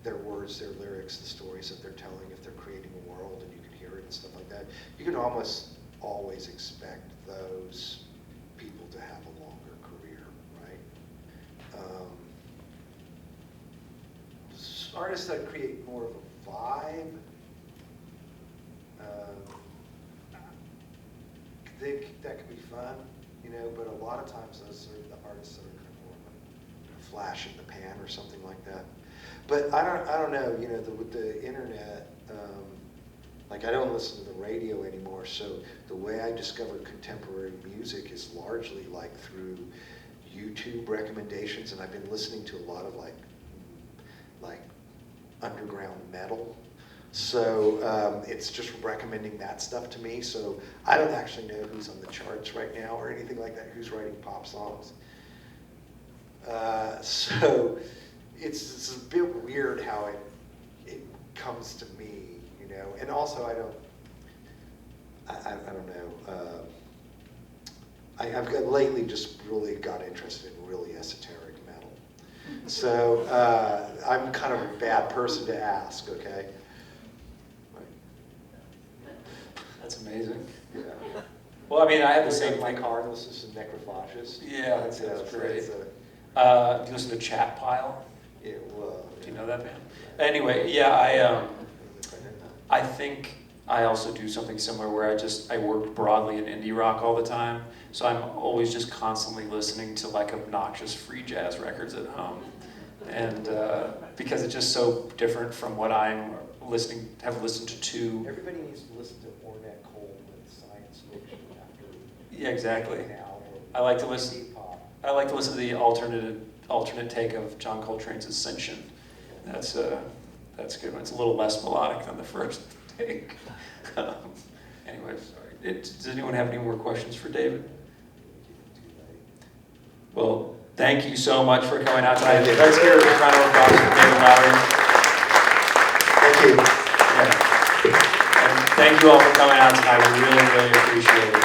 Speaker 7: their words, their lyrics, the stories that they're telling, if they're creating a world and you can hear it and stuff like that. You can almost always expect those people to have a longer career, right? Artists that create more of a vibe, that could be fun, you know, but a lot of times those are the artists that are kind of more like a flash in the pan or something like that. But I don't know, you know, with the internet, like I don't listen to the radio anymore, so the way I discover contemporary music is largely like through YouTube recommendations, and I've been listening to a lot of like underground metal. So it's just recommending that stuff to me. So I don't actually know who's on the charts right now or anything like that, who's writing pop songs. So it's a bit weird how it comes to me, you know. And also I don't know. I've lately just really got interested in really esoteric metal. So I'm kind of a bad person to ask, okay?
Speaker 2: That's amazing.
Speaker 7: Yeah.
Speaker 2: Well, I mean, I have the same
Speaker 7: in my
Speaker 2: thing.
Speaker 7: car, listens to Necrophagist.
Speaker 2: Yeah, that's great.
Speaker 7: It's
Speaker 2: Do you listen to Chat Pile?
Speaker 7: yeah, well,
Speaker 2: Do you know that band? Anyway, yeah, I think I also do something similar where I work broadly in indie rock all the time, so I'm always just constantly listening to like obnoxious free jazz records at home, and because it's just so different from what I'm have listened to.
Speaker 7: everybody needs to listen to Ornette Coleman's science fiction after.
Speaker 2: Yeah, exactly.
Speaker 7: An album.
Speaker 2: I like to listen.
Speaker 7: Pop.
Speaker 2: I like to listen to the alternate take of John Coltrane's Ascension. That's a good one. It's a little less melodic than the first take. Anyway, sorry. Does anyone have any more questions for David? Well, thank you so much for coming out tonight. Let's hear a round of applause for David Lowery.
Speaker 7: Thank you.
Speaker 2: Yeah. And thank you all for coming out tonight. We really, really appreciate it.